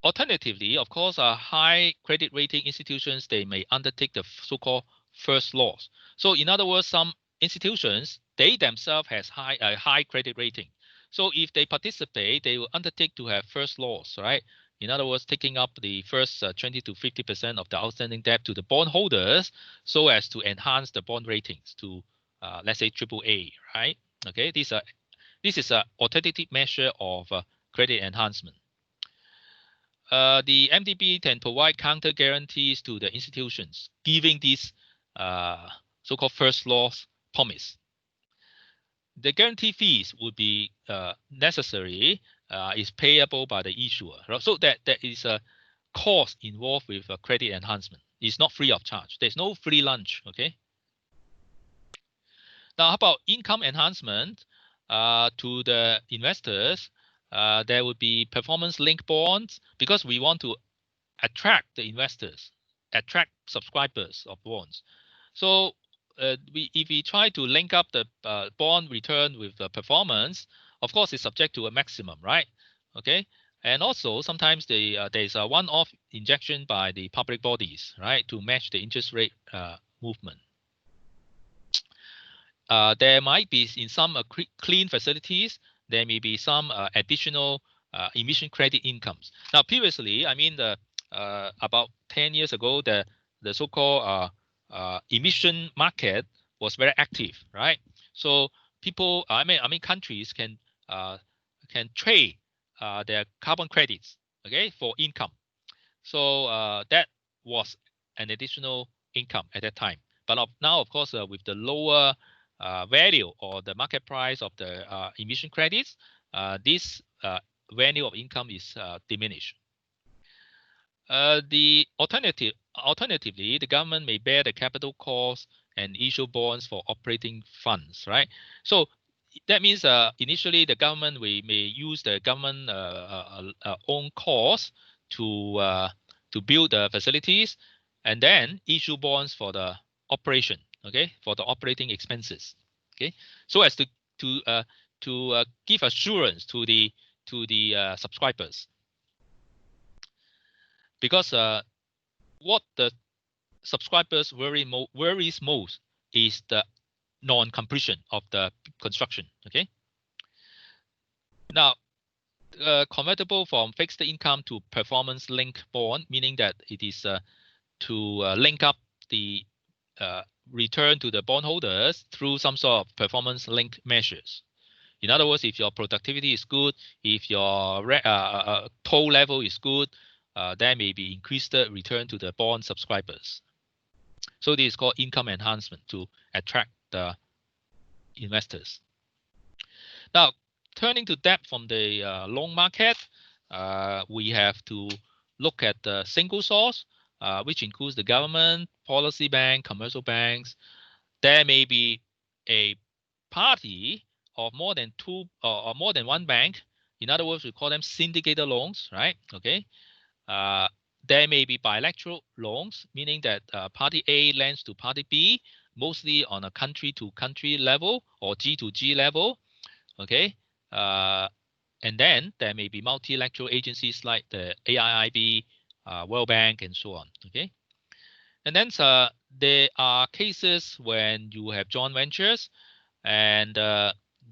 alternatively, of course, high credit rating institutions, they may undertake the so-called first loss. So in other words, some institutions, they themselves has high credit rating. So if they participate, they will undertake to have first loss, right? In other words, taking up the first 20 to 50% of the outstanding debt to the bondholders, so as to enhance the bond ratings to, let's say, AAA, right? Okay, this is an alternative measure of credit enhancement. The MDB can provide counter guarantees to the institutions, giving this so-called first loss promise. The guarantee fees would be necessary, is payable by the issuer. So that there is a cost involved with credit enhancement. It's not free of charge. There's no free lunch, okay? Now, how about income enhancement to the investors? There would be performance-linked bonds, because we want to attract the investors, attract subscribers of bonds. So if we try to link up the bond return with the performance, of course, it's subject to a maximum, right? Okay. And also sometimes there's a one-off injection by the public bodies, right, to match the interest rate movement. There might be in some clean facilities, there may be some additional emission credit incomes. Now, previously, I mean, about 10 years ago, the so-called emission market was very active, right? So people, I mean, countries can trade their carbon credits, okay, for income. So that was an additional income at that time. But now, of course, with the lower value or the market price of the emission credits, this value of income is diminished. The alternatively, the government may bear the capital cost and issue bonds for operating funds, right? So that means initially the government may use the government own cost to build the facilities, and then issue bonds for the operation, okay, for the operating expenses, okay, so as to give assurance to to the subscribers. Because what the subscribers worries most is the non-completion of the construction. Okay. Now, convertible from fixed income to performance-linked bond, meaning that it is to link up the return to the bondholders through some sort of performance-linked measures. In other words, if your productivity is good, if your toll level is good, there may be increased return to the bond subscribers. So this is called income enhancement to attract the investors. Now, turning to debt from the loan market, we have to look at the single source, which includes the government, policy bank, commercial banks. There may be a party of more than two or more than one bank. In other words, we call them syndicated loans, right? Okay. There may be bilateral loans, meaning that party A lends to party B, mostly on a country-to-country level or G-to-G level. Okay. And then there may be multilateral agencies like the AIIB, World Bank, and so on. Okay. And then there are cases when you have joint ventures and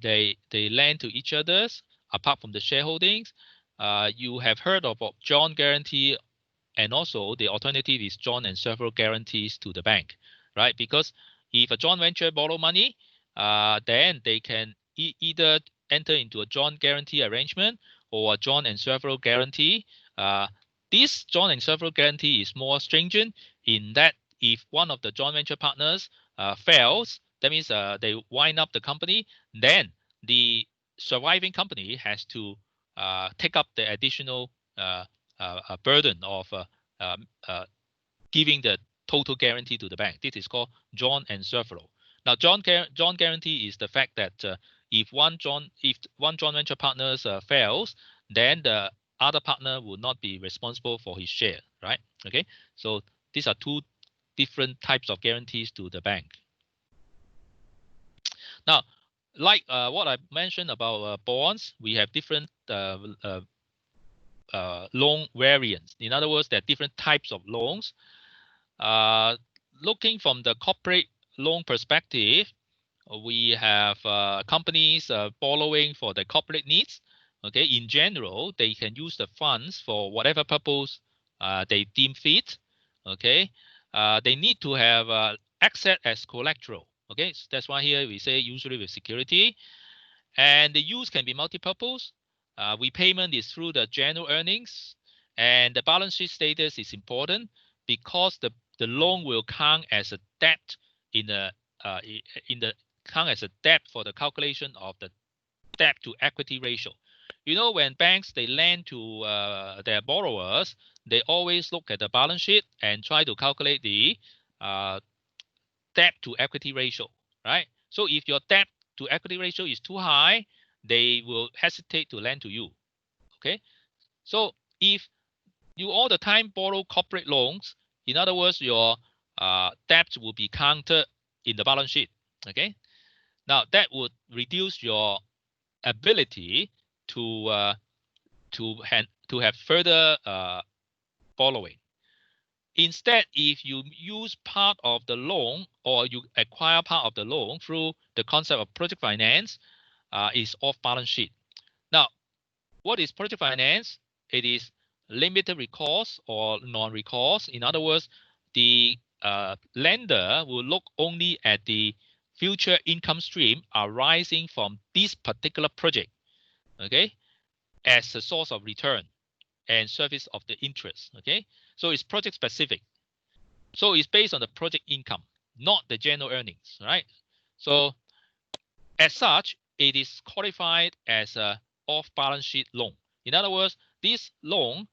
they lend to each other's apart from the shareholdings. You have heard of joint guarantee, and also the alternative is joint and several guarantees to the bank, right? Because if a joint venture borrow money, then they can either enter into a joint guarantee arrangement or a joint and several guarantee. This joint and several guarantee is more stringent in that if one of the joint venture partners fails, that means they wind up the company, then the surviving company has to take up the additional burden of giving the total guarantee to the bank. This is called joint and several. Now, joint guarantee is the fact that if one joint venture partners fails, then the other partner will not be responsible for his share, right? Okay, so these are two different types of guarantees to the bank. Now, like what I mentioned about bonds, we have different loan variants. In other words, there are different types of loans. Looking from the corporate loan perspective, we have companies borrowing for the corporate needs. Okay, in general, they can use the funds for whatever purpose they deem fit. Okay, they need to have asset as collateral. Okay, so that's why here we say usually with security, and the use can be multi-purpose. Repayment is through the general earnings, and the balance sheet status is important because the loan will count as a debt in the count as a debt for the calculation of the debt to equity ratio. You know, when banks they lend to their borrowers, they always look at the balance sheet and try to calculate the debt to equity ratio, right? So if your debt to equity ratio is too high, they will hesitate to lend to you. Okay, so if you all the time borrow corporate loans, in other words, your debt will be counted in the balance sheet. Okay, now that would reduce your ability to have further borrowing. Instead, if you use part of the loan or you acquire part of the loan through the concept of project finance, is off balance sheet. Now, what is project finance? It is limited recourse or non-recourse. In other words, the lender will look only at the future income stream arising from this particular project, okay, as a source of return and service of the interest. Okay, so it's project specific. So it's based on the project income, not the general earnings, right? So as such, it is qualified as a off-balance sheet loan. In other words, this loan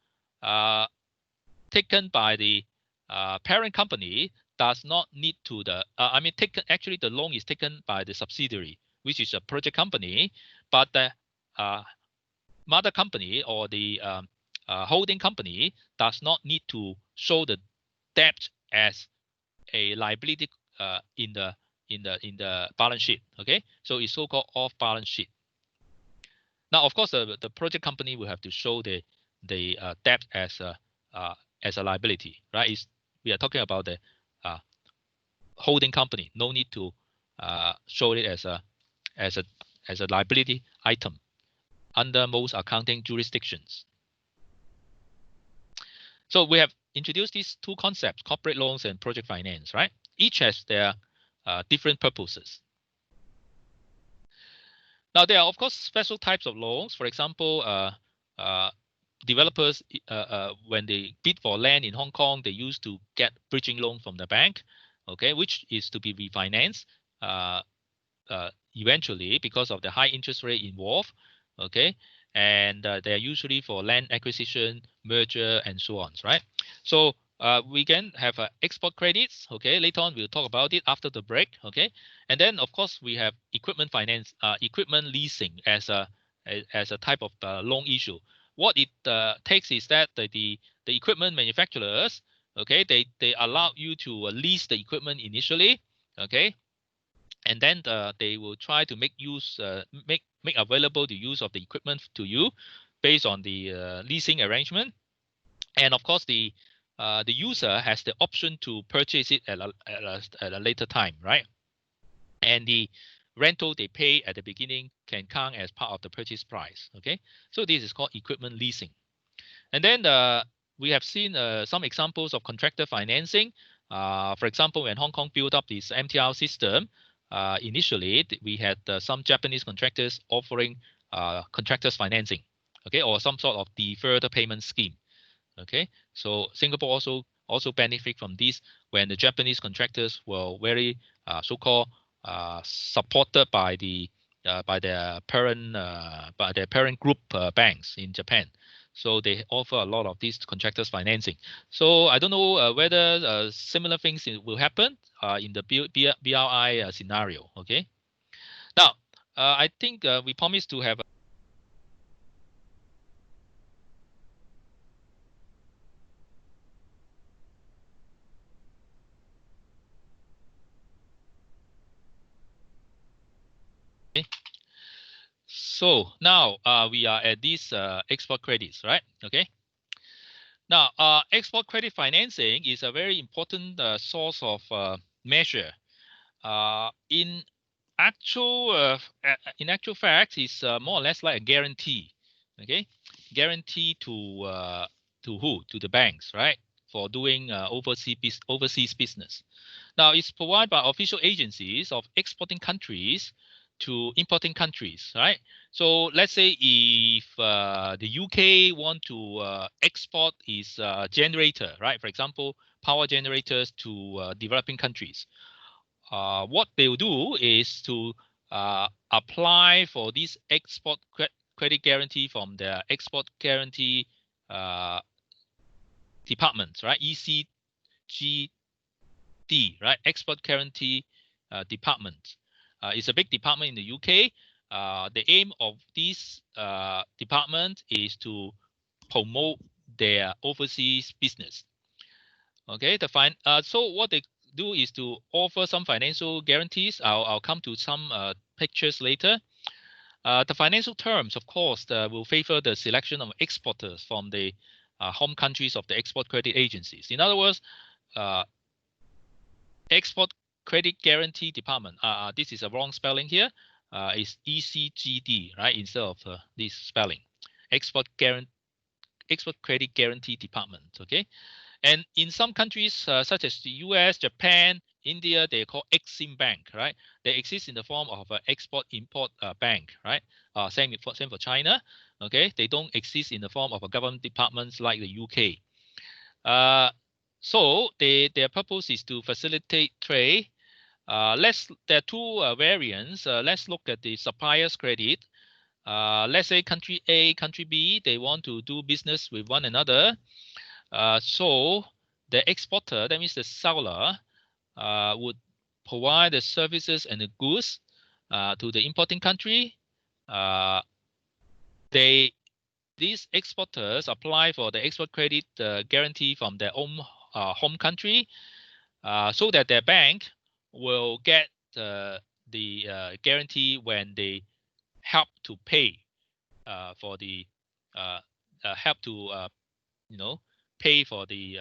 taken by the parent company does not need to the actually the loan is taken by the subsidiary, which is a project company, but the mother company or the holding company does not need to show the debt as a liability in the balance sheet. Okay, so it's so-called off balance sheet. Now, of course, the project company will have to show the debt as a liability, right? We are talking about the holding company. No need to show it as a liability item under most accounting jurisdictions. So we have introduced these two concepts, corporate loans and project finance, right? Each has their different purposes. Now, there are, of course, special types of loans. For example, developers, when they bid for land in Hong Kong, they used to get bridging loan from the bank, okay, which is to be refinanced eventually because of the high interest rate involved, okay, and they are usually for land acquisition, merger, and so on, right? So we can have export credits, okay. Later on, we'll talk about it after the break, okay. And then, of course, we have equipment finance, equipment leasing as a type of loan issue. What it takes is that the equipment manufacturers, okay, they allow you to lease the equipment initially, okay, and then they will try to make available the use of the equipment to you based on the leasing arrangement. And of course, the user has the option to purchase it at a later time, right? And the rental they pay at the beginning can count as part of the purchase price, okay? So this is called equipment leasing. And then we have seen some examples of contractor financing. For example, when Hong Kong built up this MTR system, initially we had some Japanese contractors offering contractors financing, okay, or some sort of deferred payment scheme, okay. So Singapore also benefit from this when the Japanese contractors were very so-called supported by their parent group banks in Japan. So they offer a lot of these contractors financing. So I don't know whether similar things will happen in the BRI scenario. Okay. Now, I think we promised to have. Okay. So now we are at these export credits, right? Okay. Now, export credit financing is a very important source of measure. In actual fact, it's more or less like a guarantee. Okay, guarantee to who? To the banks, right? For doing overseas business. Now, it's provided by official agencies of exporting countries to importing countries, right? So let's say if the UK want to export its generator, right? For example, power generators to developing countries. What they'll do is to apply for this export credit guarantee from the export guarantee department, right? ECG right? Export Guarantee Department. It's a big department in the UK. The aim of this department is to promote their overseas business. Okay, so what they do is to offer some financial guarantees. I'll come to some pictures later. The financial terms, of course, will favor the selection of exporters from the home countries of the export credit agencies. In other words, Export Credit Guarantee Department. This is a wrong spelling here. It's ECGD, right? Instead of this spelling. Export Credit Guarantee Department. Okay. And in some countries, such as the US, Japan, India, they call Exim Bank, right? They exist in the form of an export-import bank, right? Same for China. Okay. They don't exist in the form of a government departments like the UK. So their purpose is to facilitate trade. There are two variants. Let's look at the supplier's credit. Let's say country A, country B, they want to do business with one another. So the exporter, that means the seller, would provide the services and the goods to the importing country. These exporters apply for the export credit guarantee from their own home country, so that their bank will get the guarantee when they help to pay help to pay for the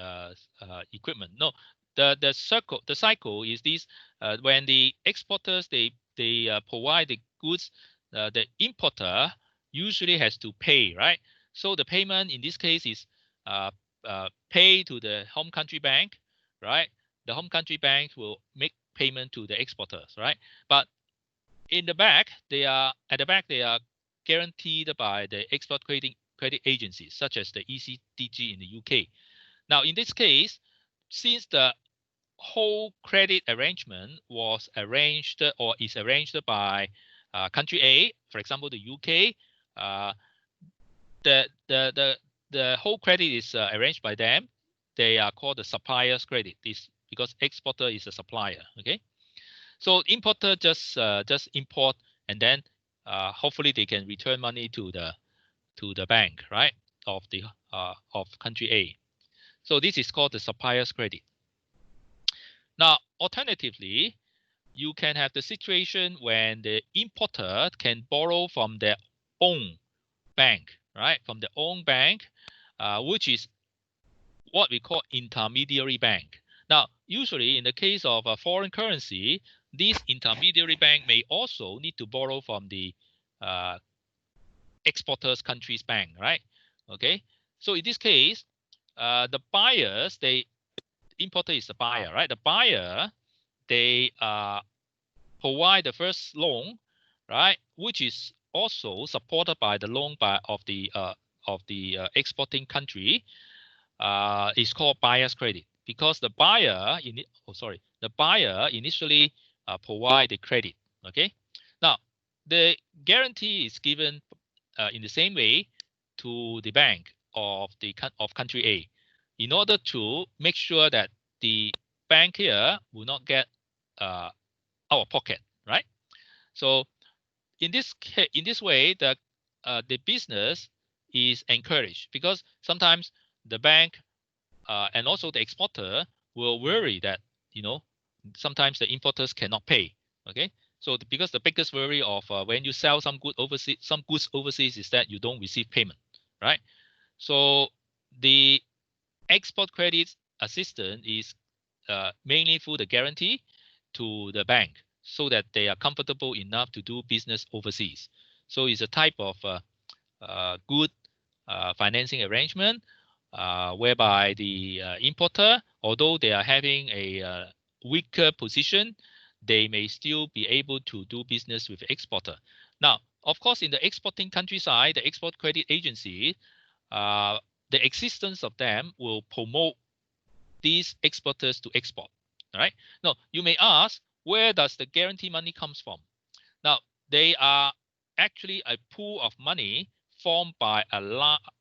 equipment. No, the cycle is this: when the exporters they provide the goods, the importer usually has to pay, right? So the payment in this case is pay to the home country bank, right? The home country bank will make payment to the exporters, right? But in the back, they are guaranteed by the export credit agencies, such as the ECDG in the UK. Now, in this case, since the whole credit arrangement was arranged or is arranged by country A, for example, the UK, the whole credit is arranged by them. They are called the supplier's credit. This because exporter is a supplier. Okay, so importer just import, and then hopefully they can return money to the bank, right, of the of country A. So this is called the supplier's credit. Now, alternatively, you can have the situation when the importer can borrow from their own bank, right? From their own bank, which is what we call intermediary bank. Now, usually in the case of a foreign currency, this intermediary bank may also need to borrow from the exporter's country's bank, right? Okay. So in this case, the buyers, importer is the buyer, right? The buyer, they provide the first loan, right, which is also supported by the loan of the exporting country. Is called buyer's credit because the buyer initially provide the credit. Okay, now the guarantee is given in the same way to the bank of country A, in order to make sure that the bank here will not get out of pocket, right? So in this way, the business is encouraged because sometimes the bank and also the exporter will worry that sometimes the importers cannot pay. Okay, so because the biggest worry of when you sell some goods overseas is that you don't receive payment, right? So the export credit assistance is mainly through the guarantee to the bank so that they are comfortable enough to do business overseas. So it's a type of good financing arrangement whereby the importer, although they are having a weaker position, they may still be able to do business with the exporter. Now, of course, in the exporting countryside, the export credit agency, the existence of them will promote these exporters to export. All right. Now, you may ask, where does the guarantee money comes from? Now, they are actually a pool of money formed by a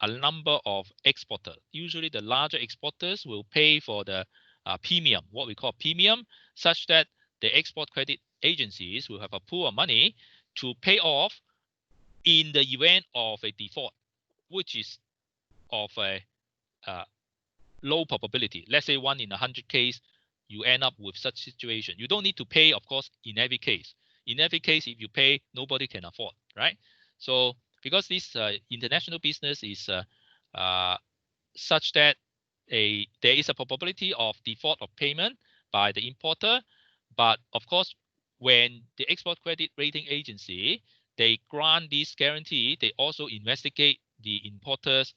number of exporters. Usually, the larger exporters will pay for the premium, what we call premium, such that the export credit agencies will have a pool of money to pay off in the event of a default, which is of a low probability. Let's say 1 in 100 case, you end up with such situation. You don't need to pay, of course, in every case. In every case, if you pay, nobody can afford, right? So because this international business is such that there is a probability of default of payment by the importer, but of course, when the export credit rating agency, they grant this guarantee, they also investigate the importers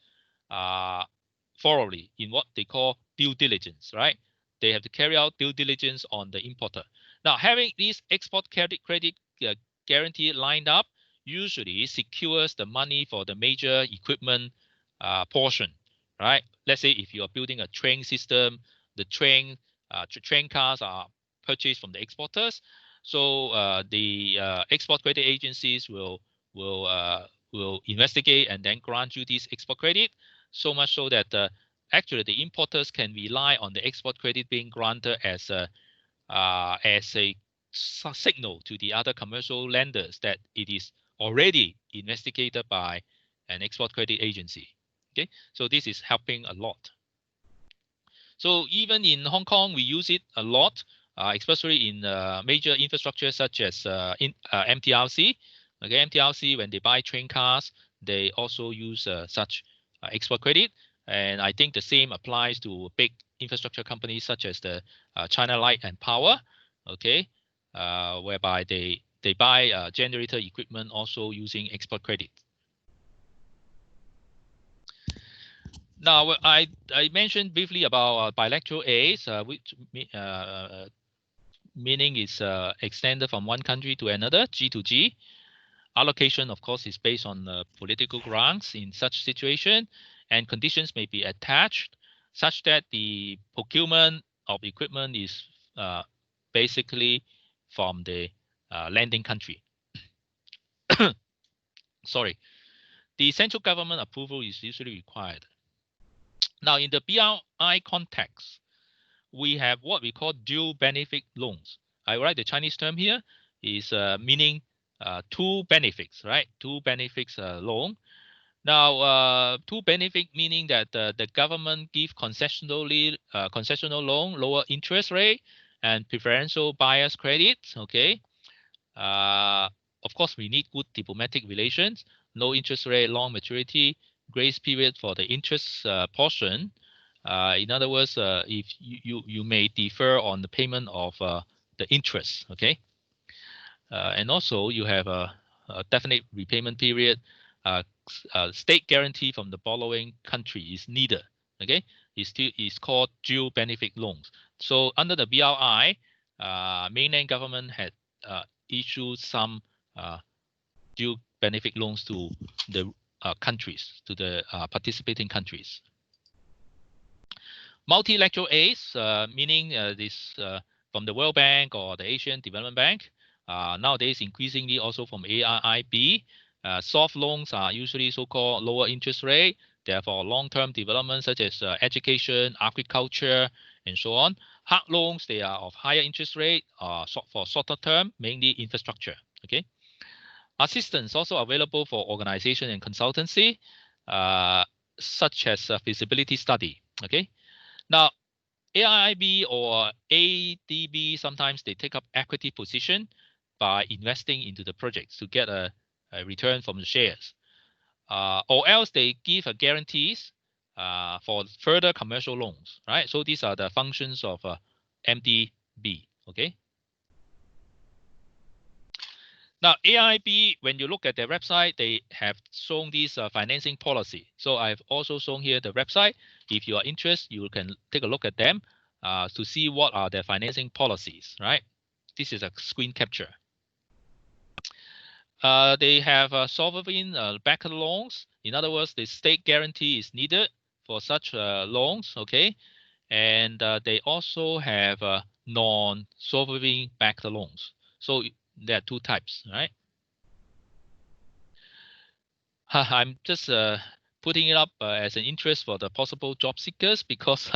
thoroughly in what they call due diligence, right? They have to carry out due diligence on the importer. Now, having this export credit guarantee lined up usually secures the money for the major equipment portion, right? Let's say if you are building a train system, the train cars are purchased from the exporters. So the export credit agencies will investigate and then grant you this export credit. So much so that actually the importers can rely on the export credit being granted as a signal to the other commercial lenders that it is already investigated by an export credit agency. Okay, so this is helping a lot. So even in Hong Kong, we use it a lot, especially in major infrastructure such as MTRC. Okay, MTRC, when they buy train cars, they also use such export credit. And I think the same applies to big infrastructure companies such as the China Light and Power, okay, whereby they buy generator equipment also using export credit. Now, I mentioned briefly about bilateral aids, which meaning is extended from one country to another, G to G. Allocation, of course, is based on political grounds in such situation, and conditions may be attached such that the procurement of equipment is basically from the lending country. Sorry, the central government approval is usually required. Now, in the BRI context, we have what we call dual benefit loans. I write the Chinese term here is meaning two benefits, right? Two benefits loan. Now, two benefit meaning that the government give concessional loan, lower interest rate, and preferential buyer's credit. Okay. Of course, we need good diplomatic relations, low interest rate, long maturity, grace period for the interest portion. In other words, if you may defer on the payment of the interest, okay? And also you have a definite repayment period. State guarantee from the borrowing country is needed, okay? It's called dual benefit loans. So under the BRI, mainland government had issued some dual benefit loans to the countries, to the participating countries. Multilateral aids, meaning this from the World Bank or the Asian Development Bank. Nowadays, increasingly also from AIIB. Soft loans are usually so-called lower interest rate. Therefore, long-term development such as education, agriculture, and so on. Hard loans, they are of higher interest rate for shorter term, mainly infrastructure. Okay. Assistance also available for organization and consultancy, such as feasibility study. Okay. Now, AIIB or ADB, sometimes they take up equity position by investing into the projects to get a return from the shares. Or else they give guarantees for further commercial loans, right? So these are the functions of MDB, okay? Now, AIB, when you look at their website, they have shown this financing policy. So I've also shown here the website. If you are interested, you can take a look at them to see what are their financing policies, right? This is a screen capture. They have sovereign backed loans. In other words, the state guarantee is needed for such loans, okay? And they also have non-sovereign backed loans. So there are two types, right? I'm just putting it up as an interest for the possible job seekers because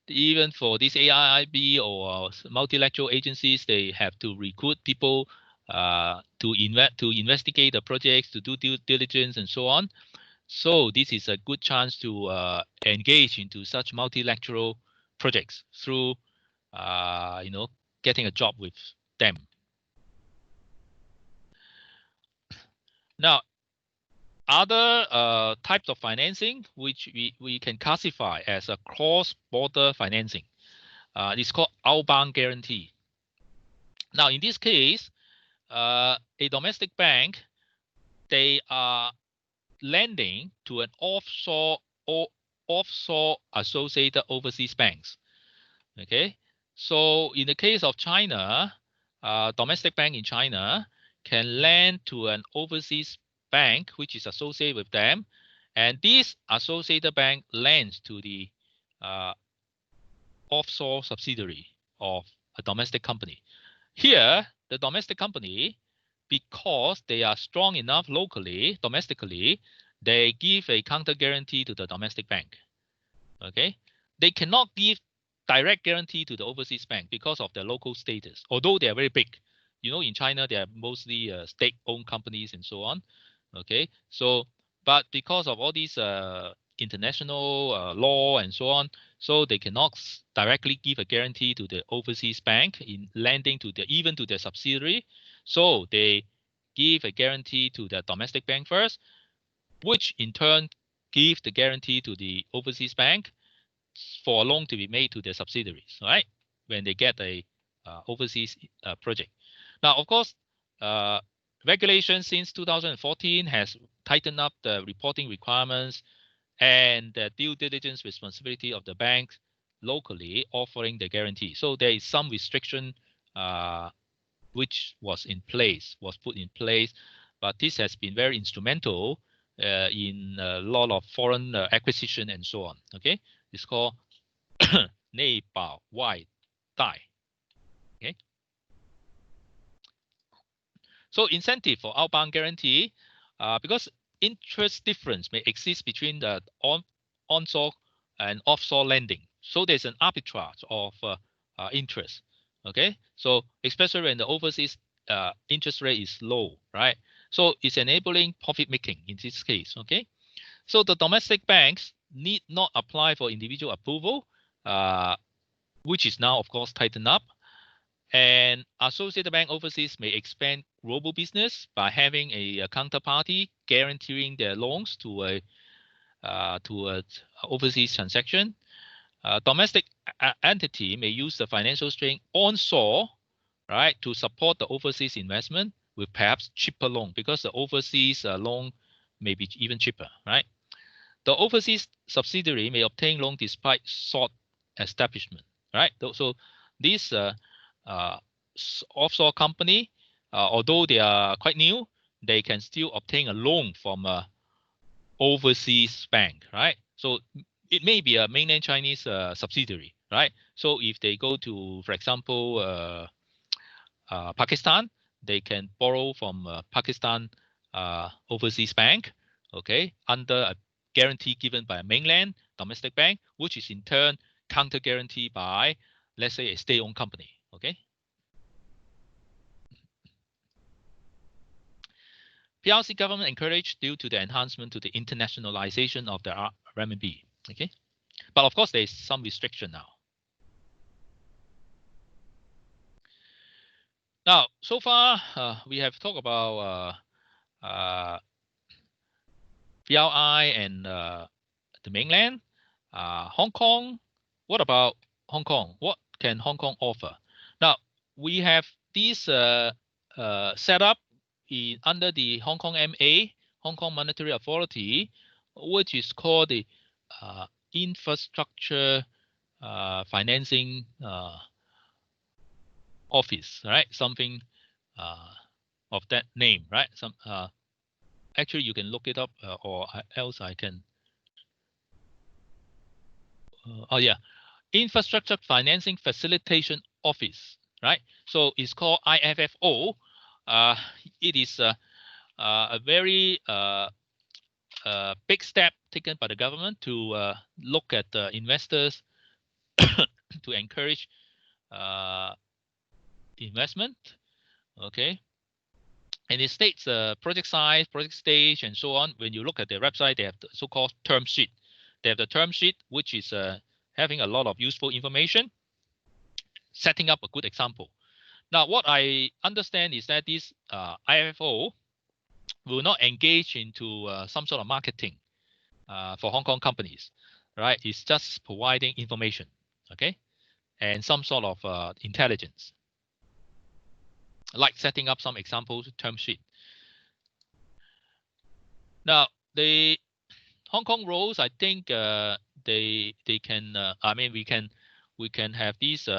even for these AIIB or multilateral agencies, they have to recruit people to investigate the projects, to do due diligence and so on. So this is a good chance to engage into such multilateral projects through, getting a job with them. Now, other types of financing which we can classify as a cross-border financing. It's called outbound guarantee. Now, in this case, a domestic bank, they are lending to an offshore associated overseas banks. Okay, so in the case of China, domestic bank in China can lend to an overseas bank which is associated with them, and this associated bank lends to the offshore subsidiary of a domestic company. Here, the domestic company, because they are strong enough locally, domestically, they give a counter guarantee to the domestic bank. Okay, they cannot give direct guarantee to the overseas bank because of their local status, although they are very big. You know, in China, they are mostly state-owned companies and so on. Okay, so but because of all these international law and so on, so they cannot directly give a guarantee to the overseas bank in lending to even to their subsidiary. So they give a guarantee to the domestic bank first. which in turn give the guarantee to the overseas bank for a loan to be made to their subsidiaries, right? When they get a overseas project. Now, of course, regulation since 2014 has tightened up the reporting requirements and the due diligence responsibility of the banks locally offering the guarantee. So there is some restriction which was put in place, but this has been very instrumental in a lot of foreign acquisition and so on. Okay, it's called 内保外贷. Okay, so incentive for outbound guarantee, because interest difference may exist between the onshore and offshore lending. So there's an arbitrage of interest. Okay, so especially when the overseas interest rate is low, right? So it's enabling profit making in this case. Okay, so the domestic banks need not apply for individual approval, which is now of course tightened up. And associated bank overseas may expand global business by having a counterparty guaranteeing their loans to a overseas transaction. Domestic entity may use the financial strength onshore, right, to support the overseas investment with perhaps cheaper loan, because the overseas loan may be even cheaper, right? The overseas subsidiary may obtain loan despite short establishment, right? So these offshore company, although they are quite new, they can still obtain a loan from a overseas bank, right? So it may be a mainland Chinese subsidiary, right? So if they go to, for example, Pakistan, they can borrow from Pakistan overseas bank, okay, under a guarantee given by a mainland domestic bank, which is in turn counter guarantee by, let's say, a state-owned company, okay. PRC government encouraged due to the enhancement to the internationalization of the renminbi, okay. But of course, there is some restriction now. Now, so far, we have talked about BRI and the mainland. Hong Kong, what about Hong Kong? What can Hong Kong offer? Now, we have this set up under the Hong Kong MA, Hong Kong Monetary Authority, which is called the Infrastructure Financing Office, right? Something of that name, right? Some actually you can look it up, or else I can. Oh yeah, Infrastructure Financing Facilitation Office, right? So it's called IFFO. It is a very big step taken by the government to look at investors to encourage investment. Okay. And it states project size, project stage, and so on. When you look at their website, they have the so-called term sheet. They have the term sheet, which is having a lot of useful information, setting up a good example. Now, what I understand is that this IFO will not engage into some sort of marketing for Hong Kong companies, right? It's just providing information, okay, and some sort of intelligence, like setting up some example term sheet. Now, the Hong Kong rules, I think they can. I mean, we can have these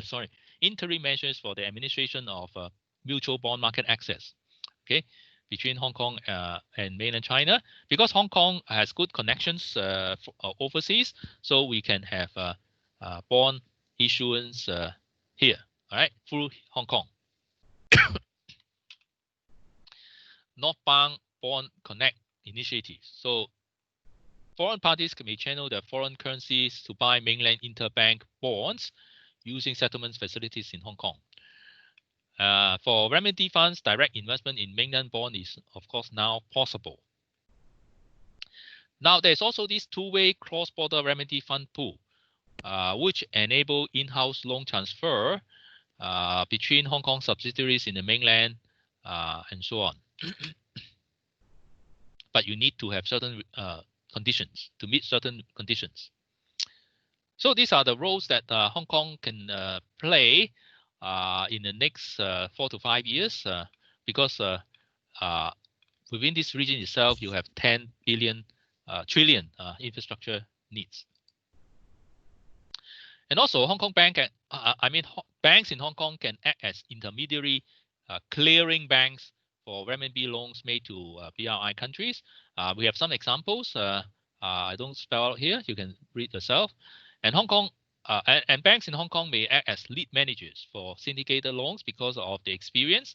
sorry, interim measures for the administration of mutual bond market access, okay, between Hong Kong and mainland China, because Hong Kong has good connections overseas, so we can have bond issuance here, all right, through Hong Kong. Northbound Bond Connect initiative. So foreign parties may channel their foreign currencies to buy mainland interbank bonds using settlement facilities in Hong Kong. For renminbi funds, direct investment in mainland bond is, of course, now possible. Now, there's also this two-way cross-border renminbi fund pool, which enable in-house loan transfer between Hong Kong subsidiaries in the mainland and so on. but you need to have certain conditions to meet certain conditions. So these are the roles that Hong Kong can play in the next 4 to 5 years, because within this region itself, you have 10 billion trillion infrastructure needs. And also Hong Kong Bank, banks in Hong Kong can act as intermediary clearing banks for renminbi loans made to BRI countries. We have some examples. I don't spell out here. You can read yourself. And Hong Kong and banks in Hong Kong may act as lead managers for syndicated loans because of the experience.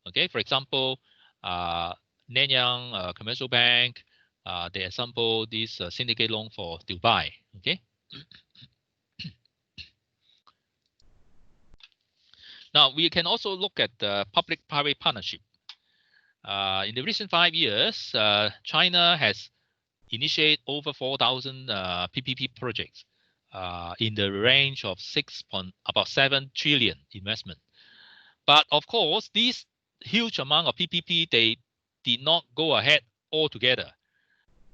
Okay, for example, Nanyang Commercial Bank, they example this syndicate loan for Dubai. Okay. Now, we can also look at the public-private partnership. In the recent 5 years, China has initiated over 4,000 PPP projects in the range of about 7 trillion investment. But of course, these huge amount of PPP, they did not go ahead altogether.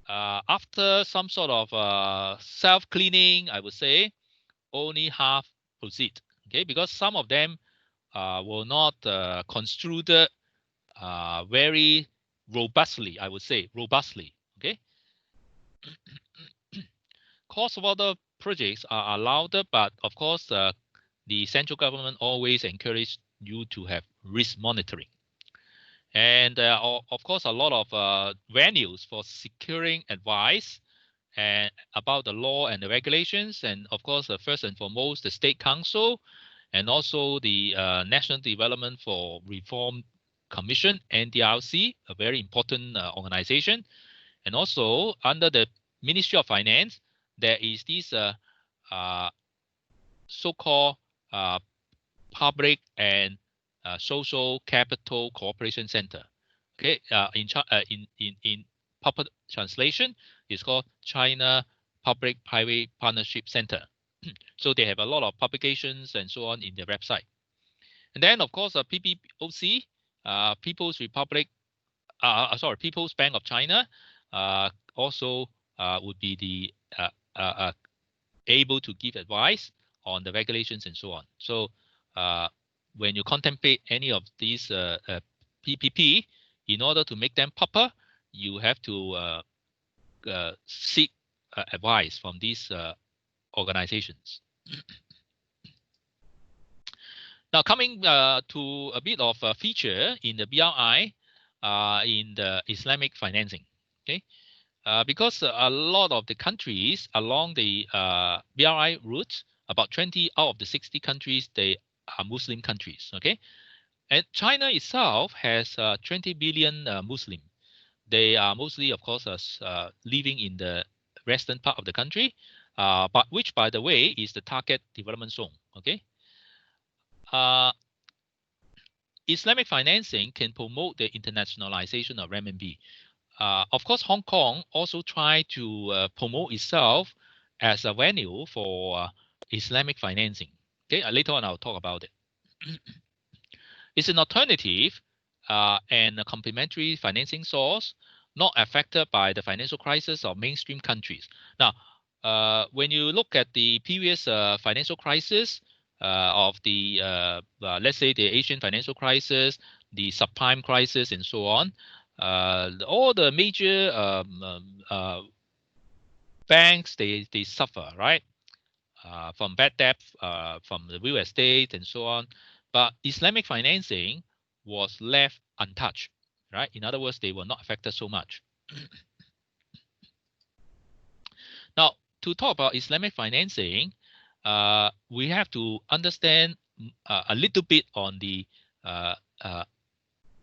After some sort of self-cleaning, I would say, only half proceed. Okay, because some of them were not construed very robustly, I would say, robustly. Okay. Cross-border projects are allowed, but of course, the central government always encourage you to have risk monitoring. And of course, a lot of venues for securing advice and about the law and the regulations. And of course, first and foremost, the State Council and also the National Development for Reform Commission, NDRC, a very important organization. And also under the Ministry of Finance, there is this so-called Public and Social Capital Cooperation Center. Okay, in proper translation, it's called China Public-Private Partnership Center. So they have a lot of publications and so on in their website. And then, of course, PPOC, People's Bank of China, also would be the able to give advice on the regulations and so on. So when you contemplate any of these PPP, in order to make them proper, you have to seek advice from these organizations. Now, coming to a bit of a feature in the BRI in the Islamic financing. Okay, because a lot of the countries along the BRI route, about 20 out of the 60 countries, they are Muslim countries. Okay, and China itself has 20 billion Muslim. They are mostly, of course, living in the western part of the country, but which, by the way, is the target development zone. Okay. Islamic financing can promote the internationalization of renminbi. Of course, Hong Kong also tried to promote itself as a venue for Islamic financing. Okay, later on I'll talk about it. It's an alternative and a complementary financing source, not affected by the financial crisis of mainstream countries. Now, when you look at the previous financial crisis of the, let's say, the Asian financial crisis, the subprime crisis, and so on, all the major banks, they suffer, right? From bad debt, from the real estate, and so on. But Islamic financing was left untouched, right? In other words, they were not affected so much. Now, to talk about Islamic financing, we have to understand a little bit on the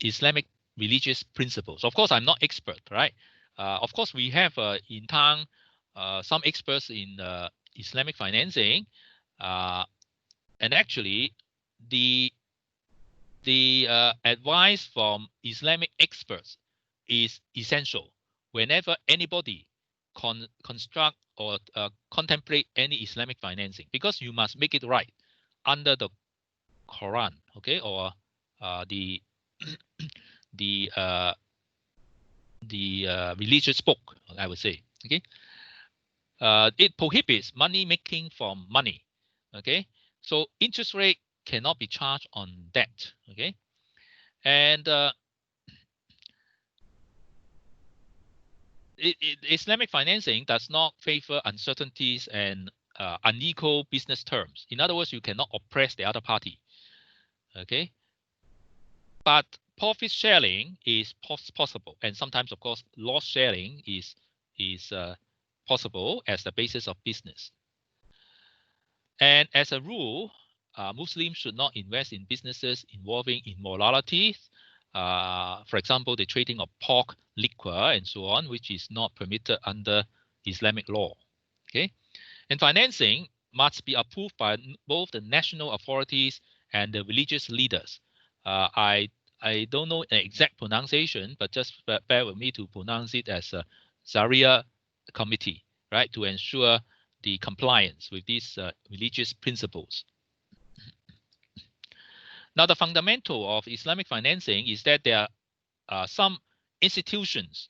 Islamic religious principles. Of course, I'm not expert, right? Of course, we have in Tang some experts in Islamic financing, and actually, the advice from Islamic experts is essential whenever anybody construct or contemplate any Islamic financing, because you must make it right under the Quran, okay, or the religious book, I would say. Okay, it prohibits money making from money. Okay, so interest rate cannot be charged on debt. Okay, and Islamic financing does not favor uncertainties and unequal business terms. In other words, you cannot oppress the other party. Okay, but profit sharing is possible, and sometimes, of course, loss sharing is possible as the basis of business. And as a rule, Muslims should not invest in businesses involving immorality. For example, the trading of pork, liquor, and so on, which is not permitted under Islamic law. Okay, and financing must be approved by both the national authorities and the religious leaders. I don't know the exact pronunciation, but just bear with me to pronounce it as a Sharia committee, right, to ensure the compliance with these religious principles. Now, the fundamental of Islamic financing is that there are some institutions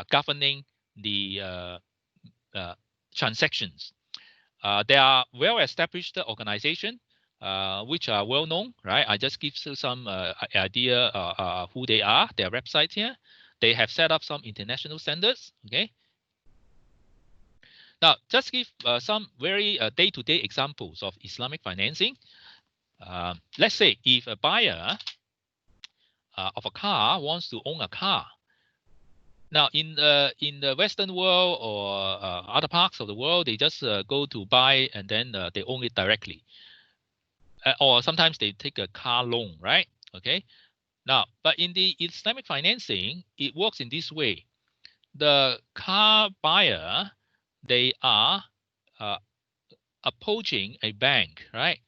governing the transactions. There are well-established organizations which are well-known, right? I just give you some idea who they are, their website here. They have set up some international standards, okay? Now, just give some very day-to-day examples of Islamic financing. Let's say if a buyer of a car wants to own a car. Now, in the Western world or other parts of the world, they just go to buy and then they own it directly. Or sometimes they take a car loan, right? Okay. Now, but in the Islamic financing, it works in this way. The car buyer, they are approaching a bank, right?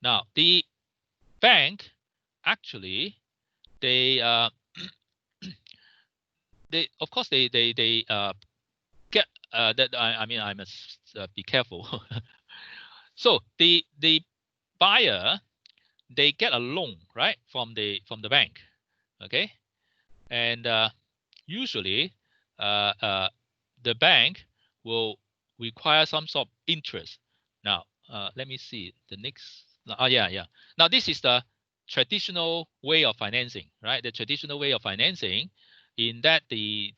Now, the bank actually they of course they get that I mean I must be careful. So the buyer, they get a loan, right, from the bank, okay, and usually the bank will require some sort of interest. Now let me see the next. Oh yeah. Now this is the traditional way of financing, right? The traditional way of financing, in that the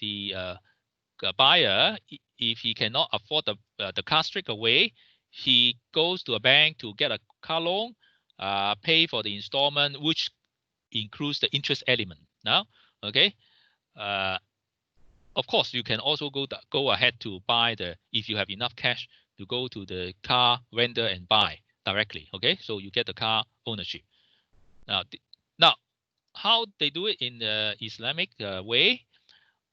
buyer, if he cannot afford the car straight away, he goes to a bank to get a car loan, pay for the installment, which includes the interest element. Now, okay, of course, you can also go ahead to buy if you have enough cash to go to the car vendor and buy directly. Okay, so you get the car ownership. Now, how they do it in the Islamic way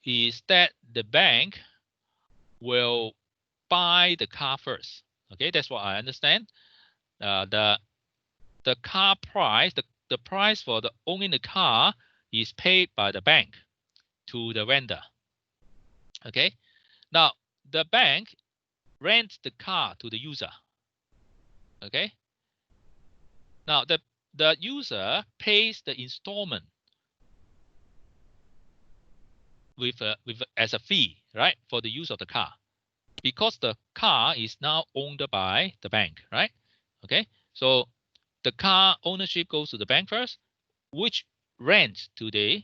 is that the bank will buy the car first. Okay, that's what I understand. The car price, the price for the owning the car is paid by the bank to the vendor. Okay, now the bank rents the car to the user. Okay, now the user pays the installment as a fee, right, for the use of the car, because the car is now owned by the bank, right? Okay, so the car ownership goes to the bank first, which rents to the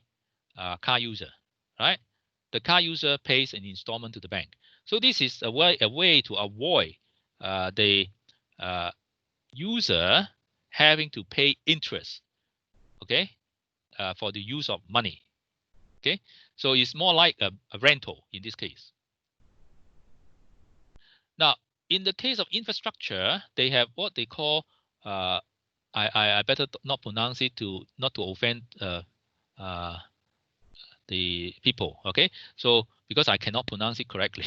car user, right? The car user pays an installment to the bank. So this is a way to avoid the user having to pay interest, okay, for the use of money. Okay, so it's more like a rental in this case. Now, in the case of infrastructure, they have what they call I better not pronounce it not to offend the people. Okay, so because I cannot pronounce it correctly.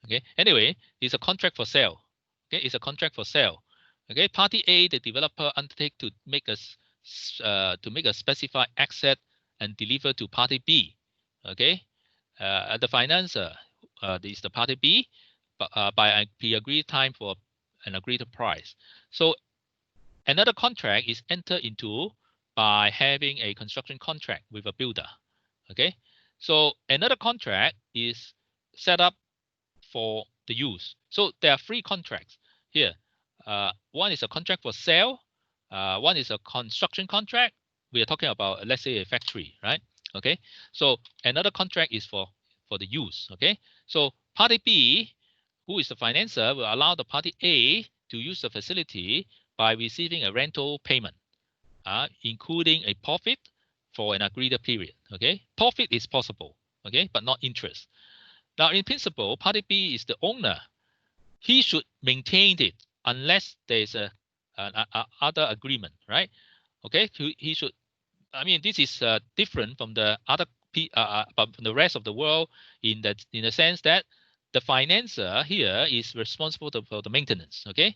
Okay, anyway, it's a contract for sale. Okay, it's a contract for sale. Okay, party A, the developer, undertake to make a specified asset and deliver to party B. Okay, the financer is the party B, by a pre-agreed time for an agreed price. So another contract is entered into by having a construction contract with a builder. Okay, So another contract is set up for the use. So there are 3 contracts here. One is a contract for sale. One is a construction contract. We are talking about, let's say, a factory, right? Okay. So another contract is for the use. Okay. So party B, who is the financer, will allow the party A to use the facility by receiving a rental payment, including a profit for an agreed period. Okay. Profit is possible. Okay, but not interest. Now, in principle, party B is the owner. He should maintain it unless there's a other agreement, right? Okay, he should. I mean, this is different from the other from the rest of the world in the sense that the financer here is responsible for the maintenance. Okay,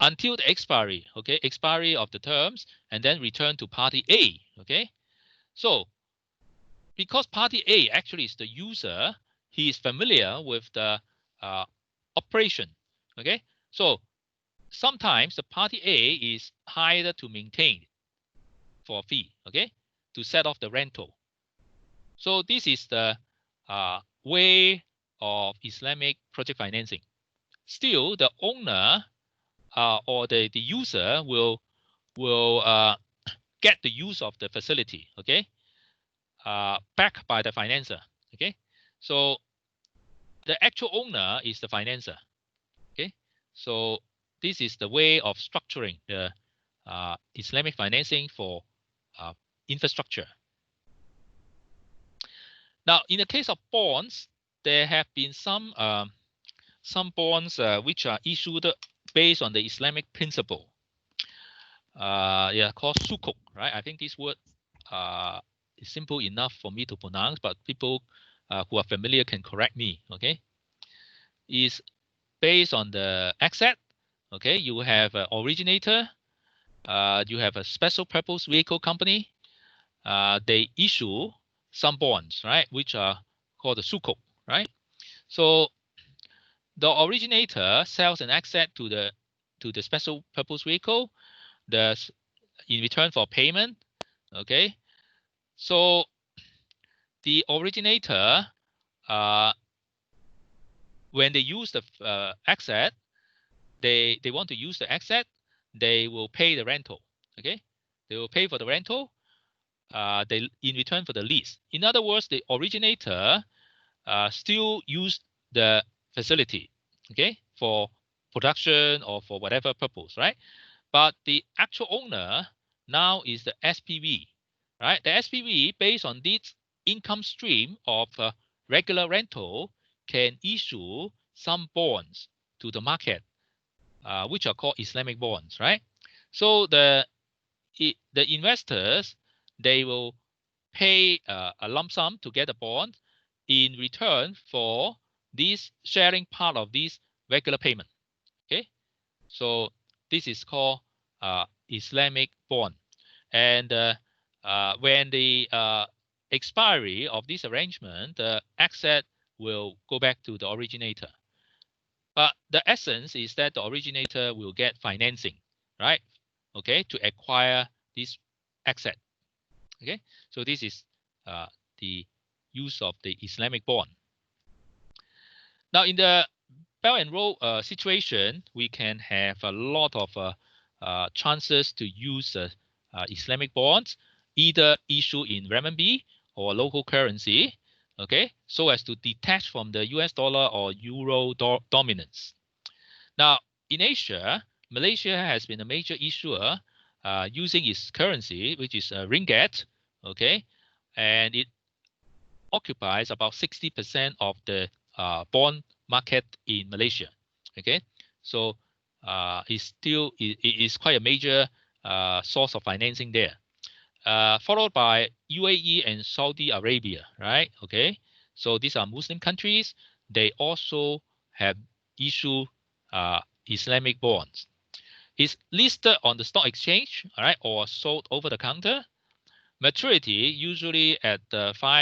until the expiry. Okay, expiry of the terms, and then return to party A. Okay, so because party A actually is the user, he is familiar with the operation. Okay, so sometimes the party A is hired to maintain for a fee. Okay, to set off the rental. So this is the way of Islamic project financing. Still, the owner or the user will get the use of the facility. Okay, backed by the financer. Okay, so the actual owner is the financer. Okay, so this is the way of structuring the Islamic financing for infrastructure. Now, in the case of bonds, there have been some bonds which are issued based on the Islamic principle. Yeah, called sukuk, right? I think this word is simple enough for me to pronounce, but people who are familiar can correct me. Okay, is based on the asset. Okay, you have an originator, you have a special purpose vehicle company. They issue some bonds, right, which are called the sukuk, right? So the originator sells an asset to the special purpose vehicle, in return for payment. Okay, so the originator, when they use the asset, they want to use the asset, they will pay the rental. Okay, they will pay for the rental. They in return for the lease. In other words, the originator still use the facility, okay, for production or for whatever purpose, right? But the actual owner now is the SPV, right? The SPV, based on this income stream of regular rental, can issue some bonds to the market, which are called Islamic bonds, right? So the investors, they will pay a lump sum to get a bond in return for this sharing part of this regular payment. Okay, so this is called Islamic bond. And when the expiry of this arrangement, the asset will go back to the originator. But the essence is that the originator will get financing, right? Okay, to acquire this asset. Okay, so this is the use of the Islamic bond. Now, in the Belt and Road situation, we can have a lot of chances to use Islamic bonds, either issue in renminbi or local currency, okay, so as to detach from the US dollar or euro dominance. Now, in Asia, Malaysia has been a major issuer using its currency, which is ringgit, okay, and it occupies about 60% of the bond market in Malaysia. Okay, so it is quite a major source of financing there. Followed by UAE and Saudi Arabia, right? Okay, so these are Muslim countries. They also have issued Islamic bonds. It's listed on the stock exchange, all right, or sold over the counter. Maturity usually at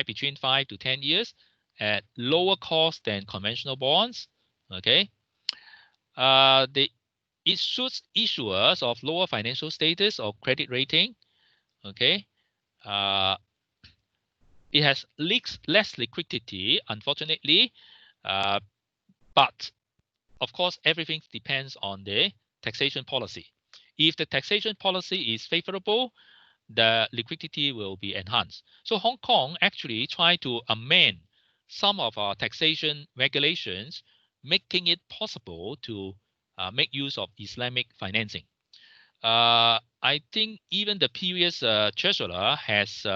between 5 to 10 years, at lower cost than conventional bonds. Okay, it suits issuers of lower financial status or credit rating. Okay, it has less liquidity, unfortunately, but of course, everything depends on the taxation policy. If the taxation policy is favorable, the liquidity will be enhanced. So Hong Kong actually tried to amend some of our taxation regulations, making it possible to make use of Islamic financing. I think even the previous treasurer has,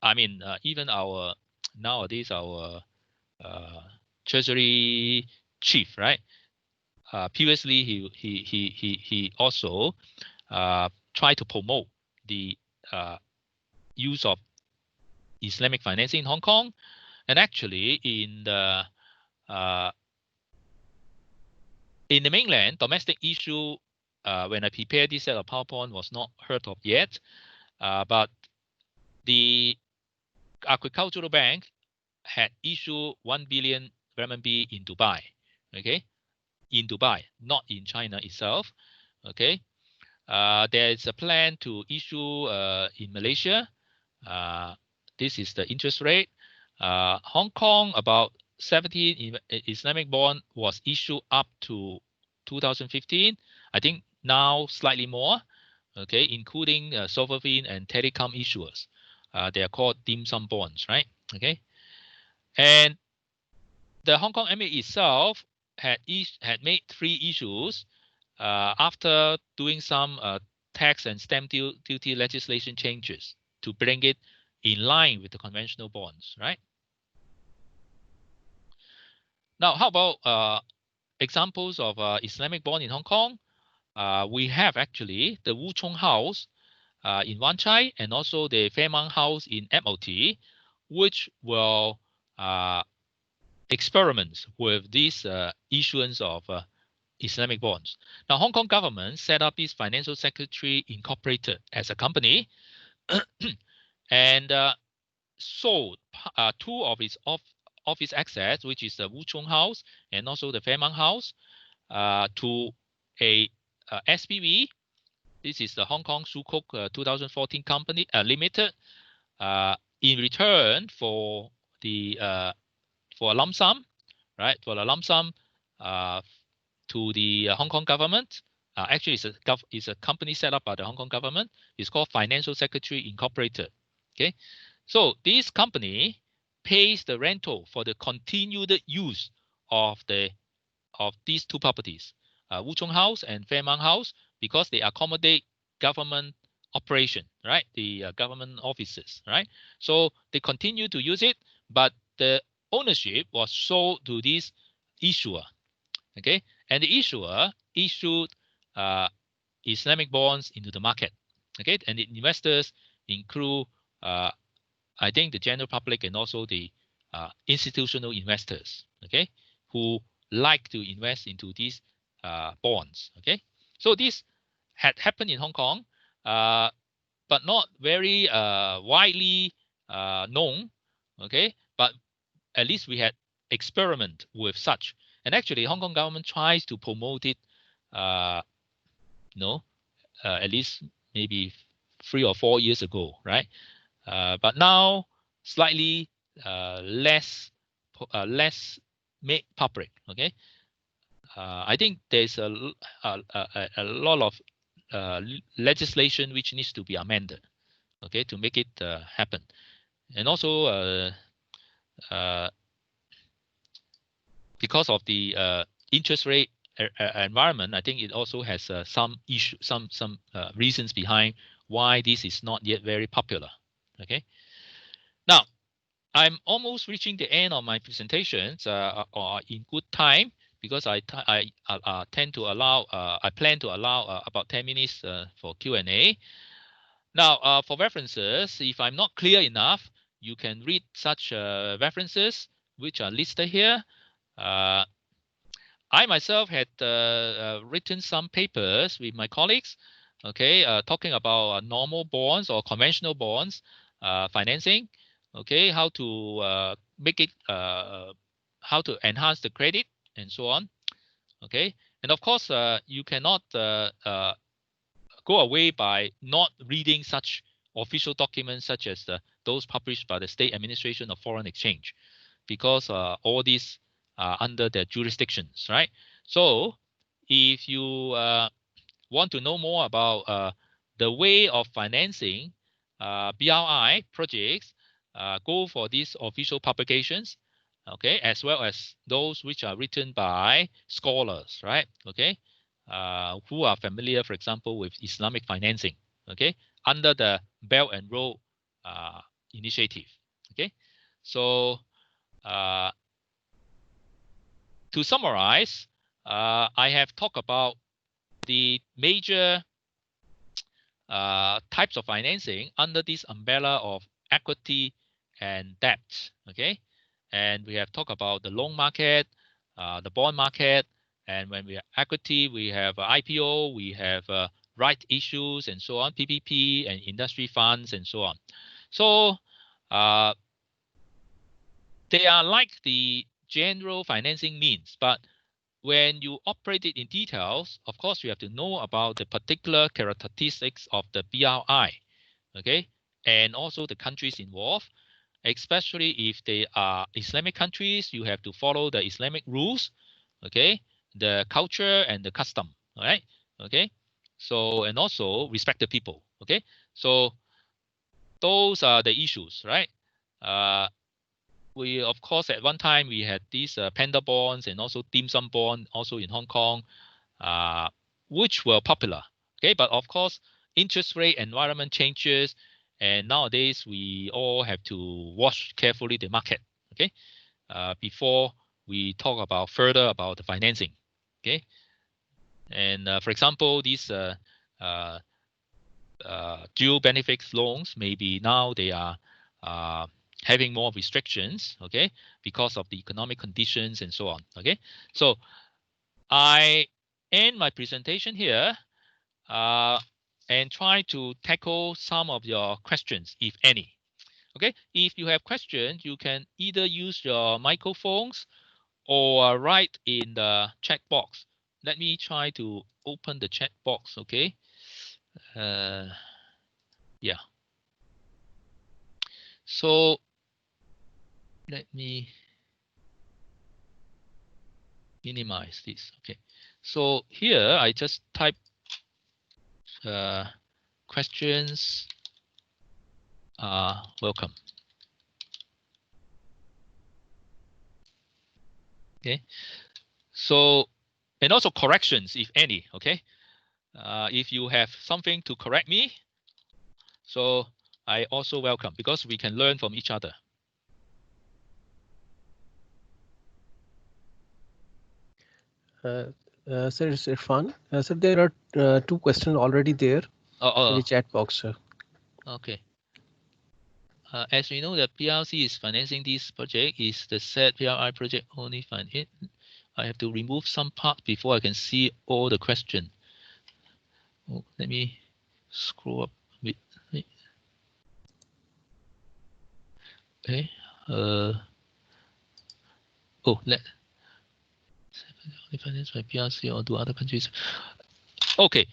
even our nowadays our treasury chief, right? Previously, he also tried to promote the use of Islamic financing in Hong Kong, and actually in the mainland domestic issue, when I prepared this set of PowerPoint was not heard of yet, but the agricultural bank had issued 1 billion renminbi in Dubai, okay, in Dubai, not in China itself, okay. There is a plan to issue in Malaysia. This is the interest rate. Hong Kong, about 17 Islamic bond was issued up to 2015. I think now slightly more, okay, including sovereign and telecom issuers. They are called dim sum bonds, right? Okay, and the Hong Kong MA itself had made 3 issues after doing some tax and stamp duty legislation changes to bring it in line with the conventional bonds, right? Now, how about examples of Islamic bond in Hong Kong? We have actually the Wu Chong House in Wan Chai and also the Fairmont House in Admiralty, which will experiment with this issuance of Islamic bonds. Now, Hong Kong government set up this Financial Secretary Incorporated as a company and sold 2 of its office assets, which is the Wu Chong House and also the Fairmont House, to a SPV. This is the Hong Kong Sukuk 2014 Company Limited. In return for the for a lump sum, right? For a lump sum to the Hong Kong government. Actually, it's a company set up by the Hong Kong government. It's called Financial Secretary Incorporated. Okay, so this company pays the rental for the continued use of these 2 properties, Wu Chong House and Fairmont House, because they accommodate government operation, right? The government offices, right? So they continue to use it, but the ownership was sold to this issuer, okay? And the issuer issued Islamic bonds into the market, okay? And the investors include, I think, the general public and also the institutional investors, okay, who like to invest into these bonds, okay? So this had happened in Hong Kong, but not very widely known, okay? But at least we had experiment with such. And actually, Hong Kong government tries to promote it, at least maybe 3 or 4 years ago, right? But now slightly less made public. Okay, I think there's a lot of legislation which needs to be amended. Okay, to make it happen, and also because of the interest rate environment, I think it also has some issue, some reasons behind why this is not yet very popular. Okay, now I'm almost reaching the end of my presentations in good time because I tend to allow I plan to allow about 10 minutes for Q&A. Now, for references, if I'm not clear enough, you can read such references which are listed here. I myself had written some papers with my colleagues, okay, talking about normal bonds or conventional bonds financing, okay, how to make it, how to enhance the credit and so on, okay. And of course, you cannot go away by not reading such official documents such as the those published by the State Administration of Foreign Exchange, because all these are under their jurisdictions, right? So if you want to know more about the way of financing BRI projects, go for these official publications, okay, as well as those which are written by scholars, right? Okay, who are familiar, for example, with Islamic financing, okay, under the Belt and Road initiative, okay. So to summarize, I have talked about the major types of financing under this umbrella of equity and debt, okay? And we have talked about the loan market, the bond market, and when we have equity, we have IPO, we have right issues and so on, PPP and industry funds and so on. So they are like the general financing means, but when you operate it in details, of course, you have to know about the particular characteristics of the BRI, okay, and also the countries involved, especially if they are Islamic countries, you have to follow the Islamic rules, okay, the culture and the custom, all right, okay. So, and also respect the people, okay. So those are the issues, right? We, of course, at one time we had these panda bonds and also dim sum bond also in Hong Kong, which were popular. Okay, but of course, interest rate environment changes, and nowadays we all have to watch carefully the market. Okay, before we talk about further about the financing. Okay, and for example, these dual benefits loans, maybe now they are having more restrictions, okay, because of the economic conditions and so on, okay. So I end my presentation here and try to tackle some of your questions, if any. Okay, if you have questions, you can either use your microphones or write in the chat box. Let me try to open the chat box, okay. Yeah. So let me minimize this. Okay. So here I just type questions are welcome. Okay. So, and also corrections, if any. Okay. If you have something to correct me, so I also welcome, because we can learn from each other. Sir, it's Irfan. Sir, there are two questions already there in the chat box, sir. Okay. As we know that PRC is financing this project, is the said PRI project only fund it? I have to remove some part before I can see all the question. Oh, let me scroll up a bit. Okay. Let finance by PRC or do other countries? Okay.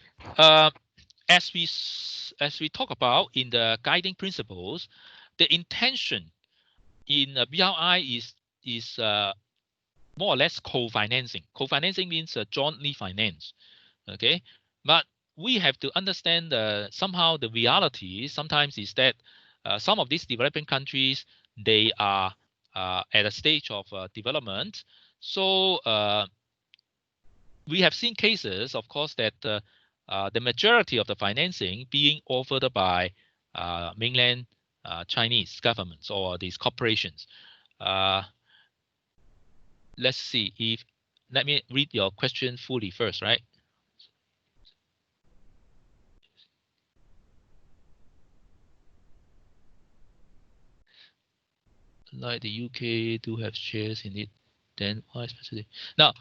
As we talk about in the guiding principles, the intention in BRI is more or less co-financing. Co-financing means jointly finance. Okay, but we have to understand somehow the reality sometimes is that some of these developing countries, they are at a stage of development. So we have seen cases, of course, that the majority of the financing being offered by mainland Chinese governments or these corporations. Let's see if, let me read your question fully first, right? Like the UK do have shares in it, then why specifically? Now,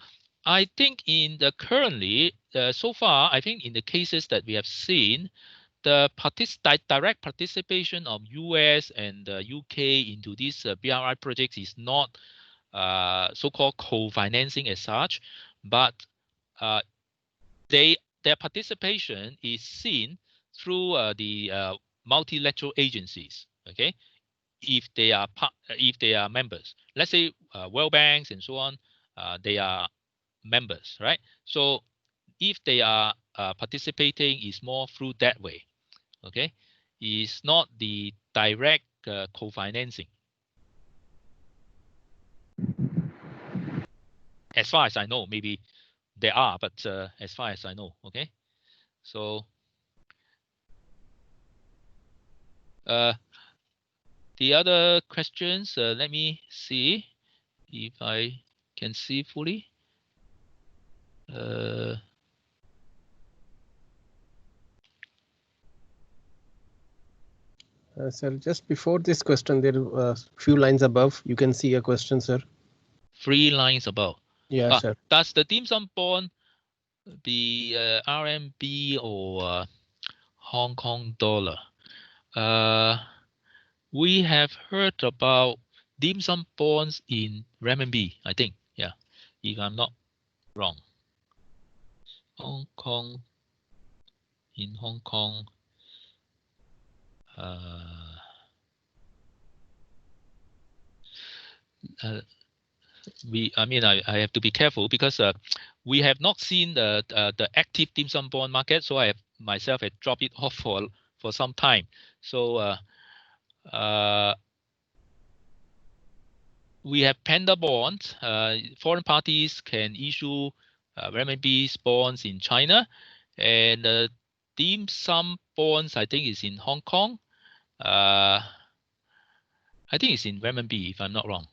I think in the currently, so far, I think in the cases that we have seen, the direct participation of US and UK into these BRI projects is not so-called co-financing as such, but their participation is seen through the multilateral agencies, okay, if they are members. Let's say world banks and so on, they are members, right? So if they are participating, is more through that way. Okay, is not the direct co-financing. As far as I know, maybe there are, but as far as I know, okay. So the other questions, let me see if I can see fully. Sir, just before this question, there are a few lines above. You can see a question, sir. 3 lines above. Yeah, sir. Does the dim sum bond be RMB or Hong Kong dollar? We have heard about dim sum bonds in renminbi, I think. Yeah, if I'm not wrong. Hong Kong, in Hong Kong. I have to be careful because we have not seen the active dim sum bond market, so I have myself had dropped it off for some time. So we have panda bonds. Foreign parties can issue renminbi bonds in China, and dim sum bonds I think is in Hong Kong. I think it's in renminbi if I'm not wrong.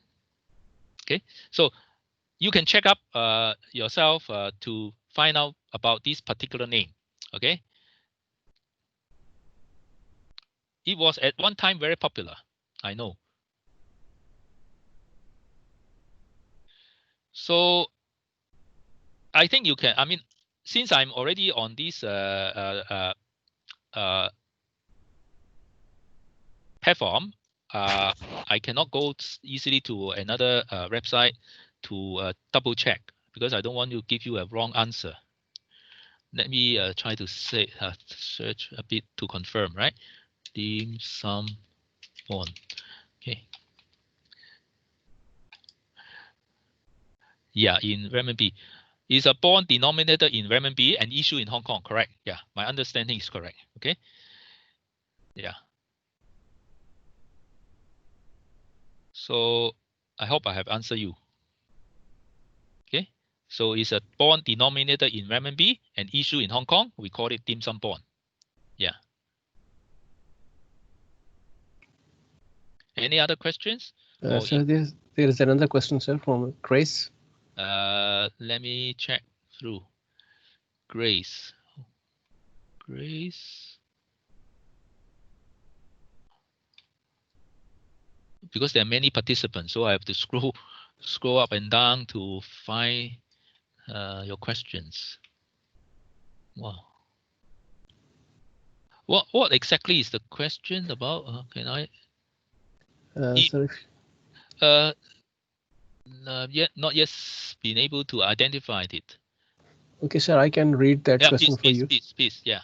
Okay, so you can check up yourself to find out about this particular name. Okay, it was at one time very popular, I know. So I think you can, since I'm already on this platform, I cannot go easily to another website to double check because I don't want to give you a wrong answer. Let me try to say search a bit to confirm, right? Dim sum bond. Okay. Yeah, in renminbi. Is a bond denominated in renminbi and issued in Hong Kong, correct? Yeah, my understanding is correct. Okay. Yeah. So I hope I have answered you. Okay. So it's a bond denominated in renminbi and issued in Hong Kong. We call it dim sum bond. Yeah. Any other questions? Sir, there is another question, sir, from Grace. Let me check through. Grace. Because there are many participants, so I have to scroll up and down to find your questions. Wow. What exactly is the question about? Can I? Sir. Not yet been able to identify it. Okay, sir, I can read that question for you. Please, yeah.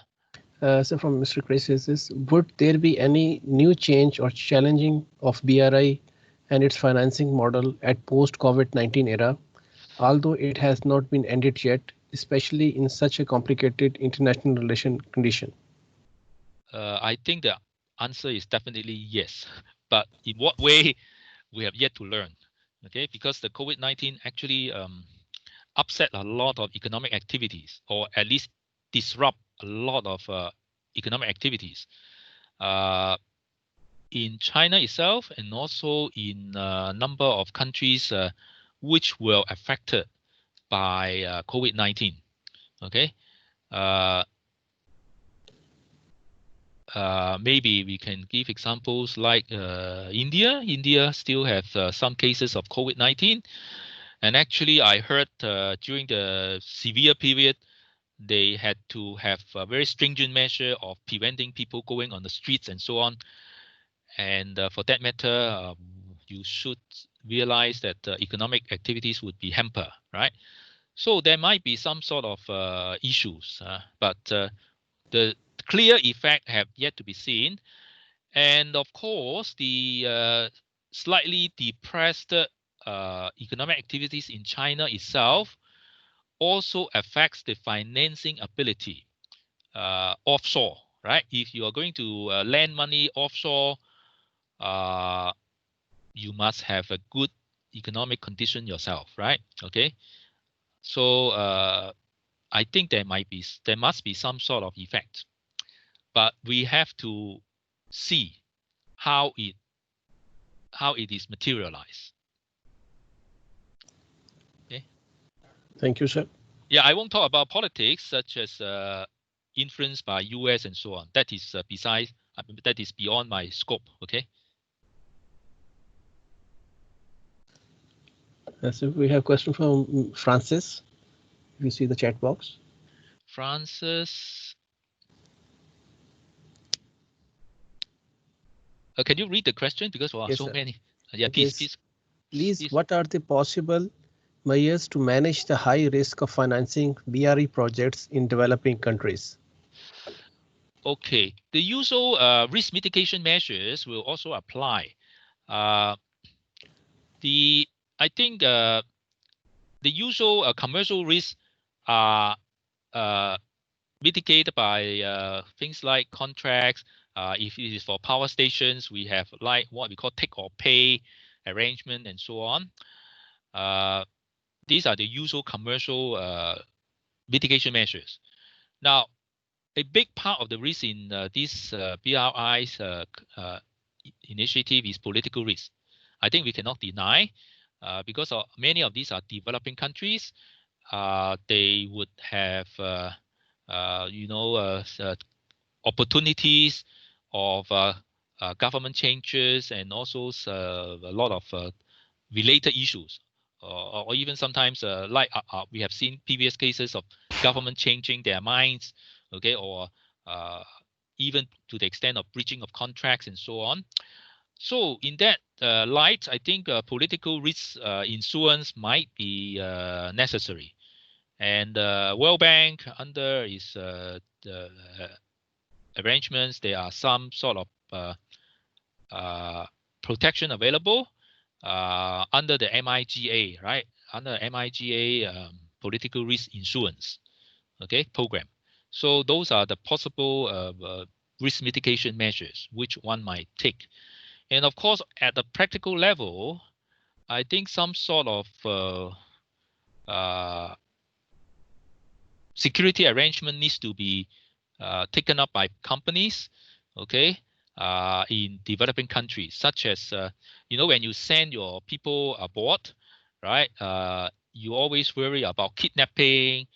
So from Mr. Grace says this, would there be any new change or challenging of BRI and its financing model at post-COVID-19 era, although it has not been ended yet, especially in such a complicated international relation condition? I think the answer is definitely yes, but in what way we have yet to learn. Okay, because the COVID-19 actually upset a lot of economic activities, or at least disrupt a lot of economic activities in China itself, and also in a number of countries which were affected by COVID-19. Okay. Maybe we can give examples like India. India still have some cases of COVID-19. And actually, I heard during the severe period, they had to have a very stringent measure of preventing people going on the streets and so on. And for that matter, you should realize that economic activities would be hampered, right? So there might be some sort of issues, but the clear effect have yet to be seen. And of course, the slightly depressed economic activities in China itself also affects the financing ability offshore, right? If you are going to lend money offshore, you must have a good economic condition yourself, right? Okay, so I think there must be some sort of effect, but we have to see how it is materialized. Okay. Thank you, sir. Yeah, I won't talk about politics such as influence by US and so on. That is that is beyond my scope. Okay. So we have a question from Francis. If you see the chat box. Francis, can you read the question because there are Yes, so sir. many? Yeah, It please, is, please. please, what are the possible measures to manage the high risk of financing BRE projects in developing countries? Okay, the usual risk mitigation measures will also apply. Uh, I think the usual commercial risks are mitigated by things like contracts. If it is for power stations, we have like what we call take or pay arrangement and so on. These are the usual commercial mitigation measures. Now, a big part of the risk in this BRI's initiative is political risk. I think we cannot deny because many of these are developing countries. They would have, opportunities of government changes and also a lot of related issues, or even sometimes we have seen previous cases of government changing their minds, okay, or uh, even to the extent of breaching of contracts and so on. So in that light, I think political risk insurance might be necessary. And World Bank under its the arrangements, there are some sort of protection available under the MIGA, right? Under MIGA political risk insurance, okay, program. So those are the possible risk mitigation measures which one might take. And of course, at the practical level, I think some sort of security arrangement needs to be taken up by companies, okay, in developing countries, such as when you send your people abroad, right? You always worry about kidnapping,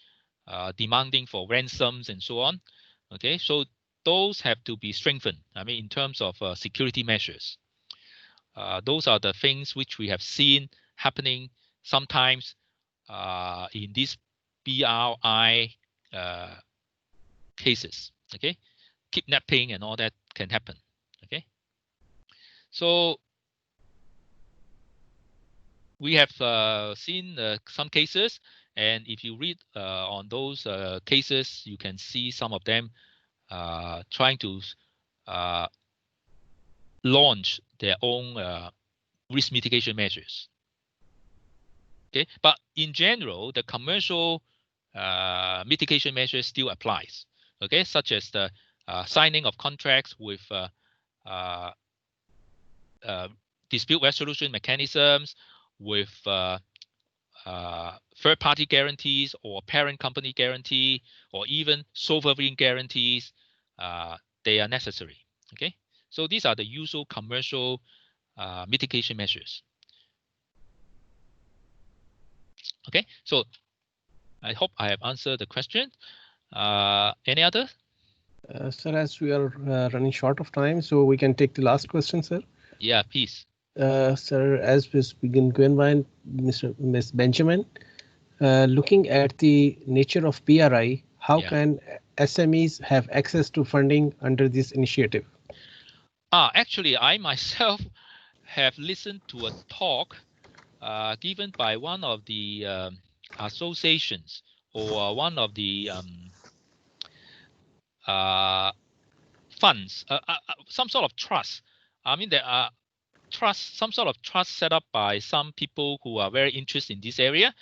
demanding for ransoms, and so on. Okay, so those have to be strengthened. I mean, in terms of security measures, those are the things which we have seen happening sometimes in this BRI cases. Okay, kidnapping and all that can happen. Okay, so we have seen some cases, and if you read on those cases, you can see some of them trying to launch their own risk mitigation measures. Okay, but in general, the commercial mitigation measures still applies. Okay, such as the signing of contracts with uh, dispute resolution mechanisms, with third-party guarantees or parent company guarantee, or even sovereign guarantees. They are necessary. Okay, so these are the usual commercial mitigation measures. Okay, so I hope I have answered the question. Any other? Sir, as we are running short of time, so we can take the last question, sir. Yeah, please. Sir, as we begin, Ms. Benjamin, looking at the nature of BRI, how can SMEs have access to funding under this initiative? Actually, I myself have listened to a talk given by one of the associations or one of the funds, some sort of trust. I mean, there are some sort of trust set up by some people who are very interested in this area,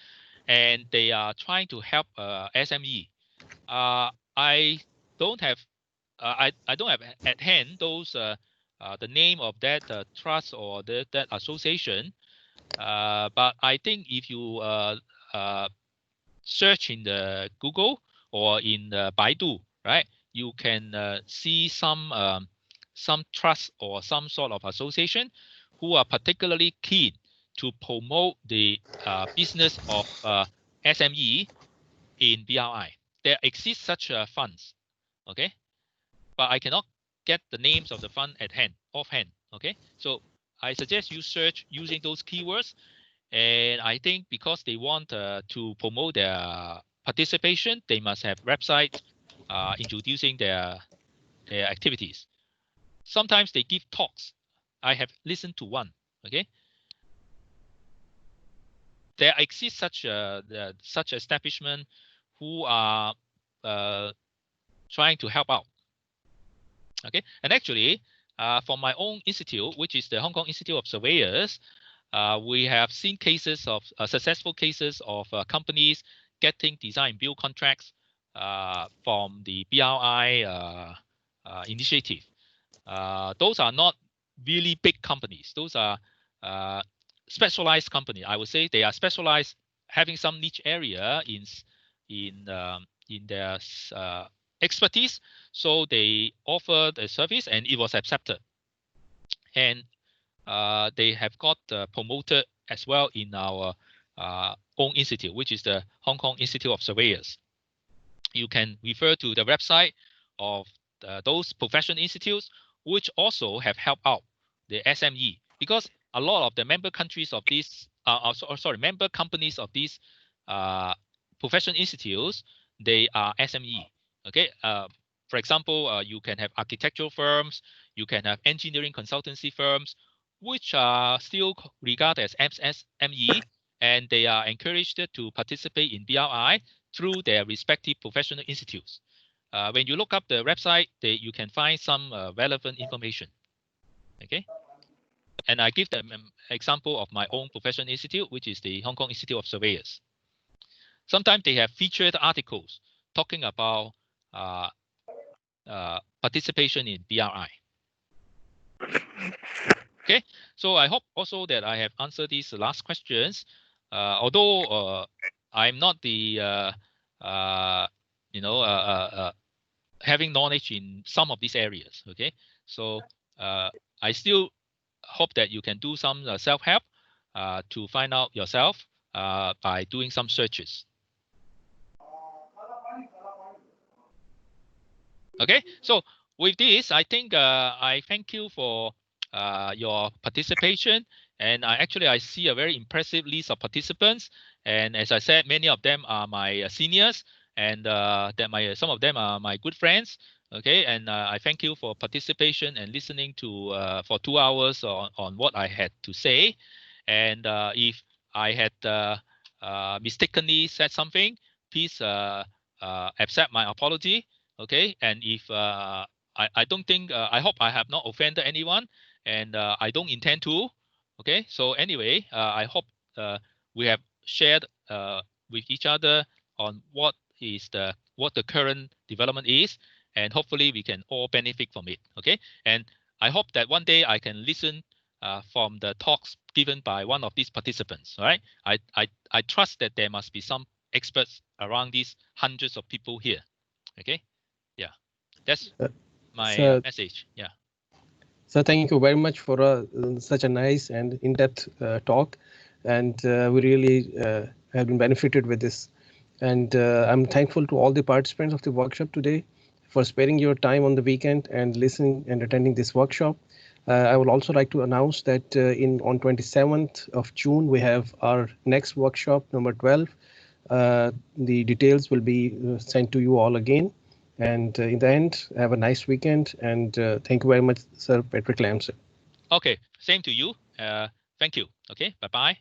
and they are trying to help SME. I don't have I don't have at hand those the name of that trust or that association, but I think if you search in the Google or in the Baidu, right, you can see some trust or some sort of association who are particularly keen to promote the business of SME in BRI. There exists such funds, okay, but I cannot get the names of the fund offhand, okay. So I suggest you search using those keywords, and I think because they want to promote their participation, they must have websites introducing their activities. Sometimes they give talks. I have listened to one, okay. There exists such establishment who are trying to help out. Okay, and actually, for my own institute, which is the Hong Kong Institute of Surveyors, we have seen cases of successful cases of companies getting design and build contracts from the BRI initiative. Those are not really big companies. Those are specialized companies. I would say they are specialized, having some niche area in their expertise. So they offered a service, and it was accepted. And they have got promoted as well in our own institute, which is the Hong Kong Institute of Surveyors. You can refer to the website of those professional institutes, which also have helped out the SME, because a lot of the member countries of these, member companies of these professional institutes, they are SME. Okay. For example, you can have architectural firms, you can have engineering consultancy firms, which are still regarded as SME, and they are encouraged to participate in BRI through their respective professional institutes. When you look up the website, you can find some relevant information. Okay. And I give them an example of my own professional institute, which is the Hong Kong Institute of Surveyors. Sometimes they have featured articles talking about participation in BRI. Okay, so I hope also that I have answered these last questions. Although I'm not the having knowledge in some of these areas. Okay, so I still hope that you can do some self-help to find out yourself by doing some searches. Okay, so with this, I think I thank you for your participation. And I see a very impressive list of participants. And as I said, many of them are my seniors, and some of them are my good friends. Okay, and I thank you for participation and listening to for 2 hours on what I had to say. And if I had mistakenly said something, please accept my apology. Okay, and if I don't think, I hope I have not offended anyone, and I don't intend to. Okay, so anyway, I hope we have shared with each other on what the current development is, and hopefully we can all benefit from it. Okay, and I hope that one day I can listen from the talks given by one of these participants. All right, I trust that there must be some experts around these hundreds of people here. Okay. Yeah, that's my message. Yeah. So thank you very much for such a nice and in-depth talk, and we really have been benefited with this. And I'm thankful to all the participants of the workshop today for sparing your time on the weekend and listening and attending this workshop. I would also like to announce that on 27th of June, we have our next workshop, number 12. The details will be sent to you all again. And in the end, have a nice weekend, and thank you very much, Sir Patrick Lamson. Okay, same to you. Thank you. Okay, bye-bye.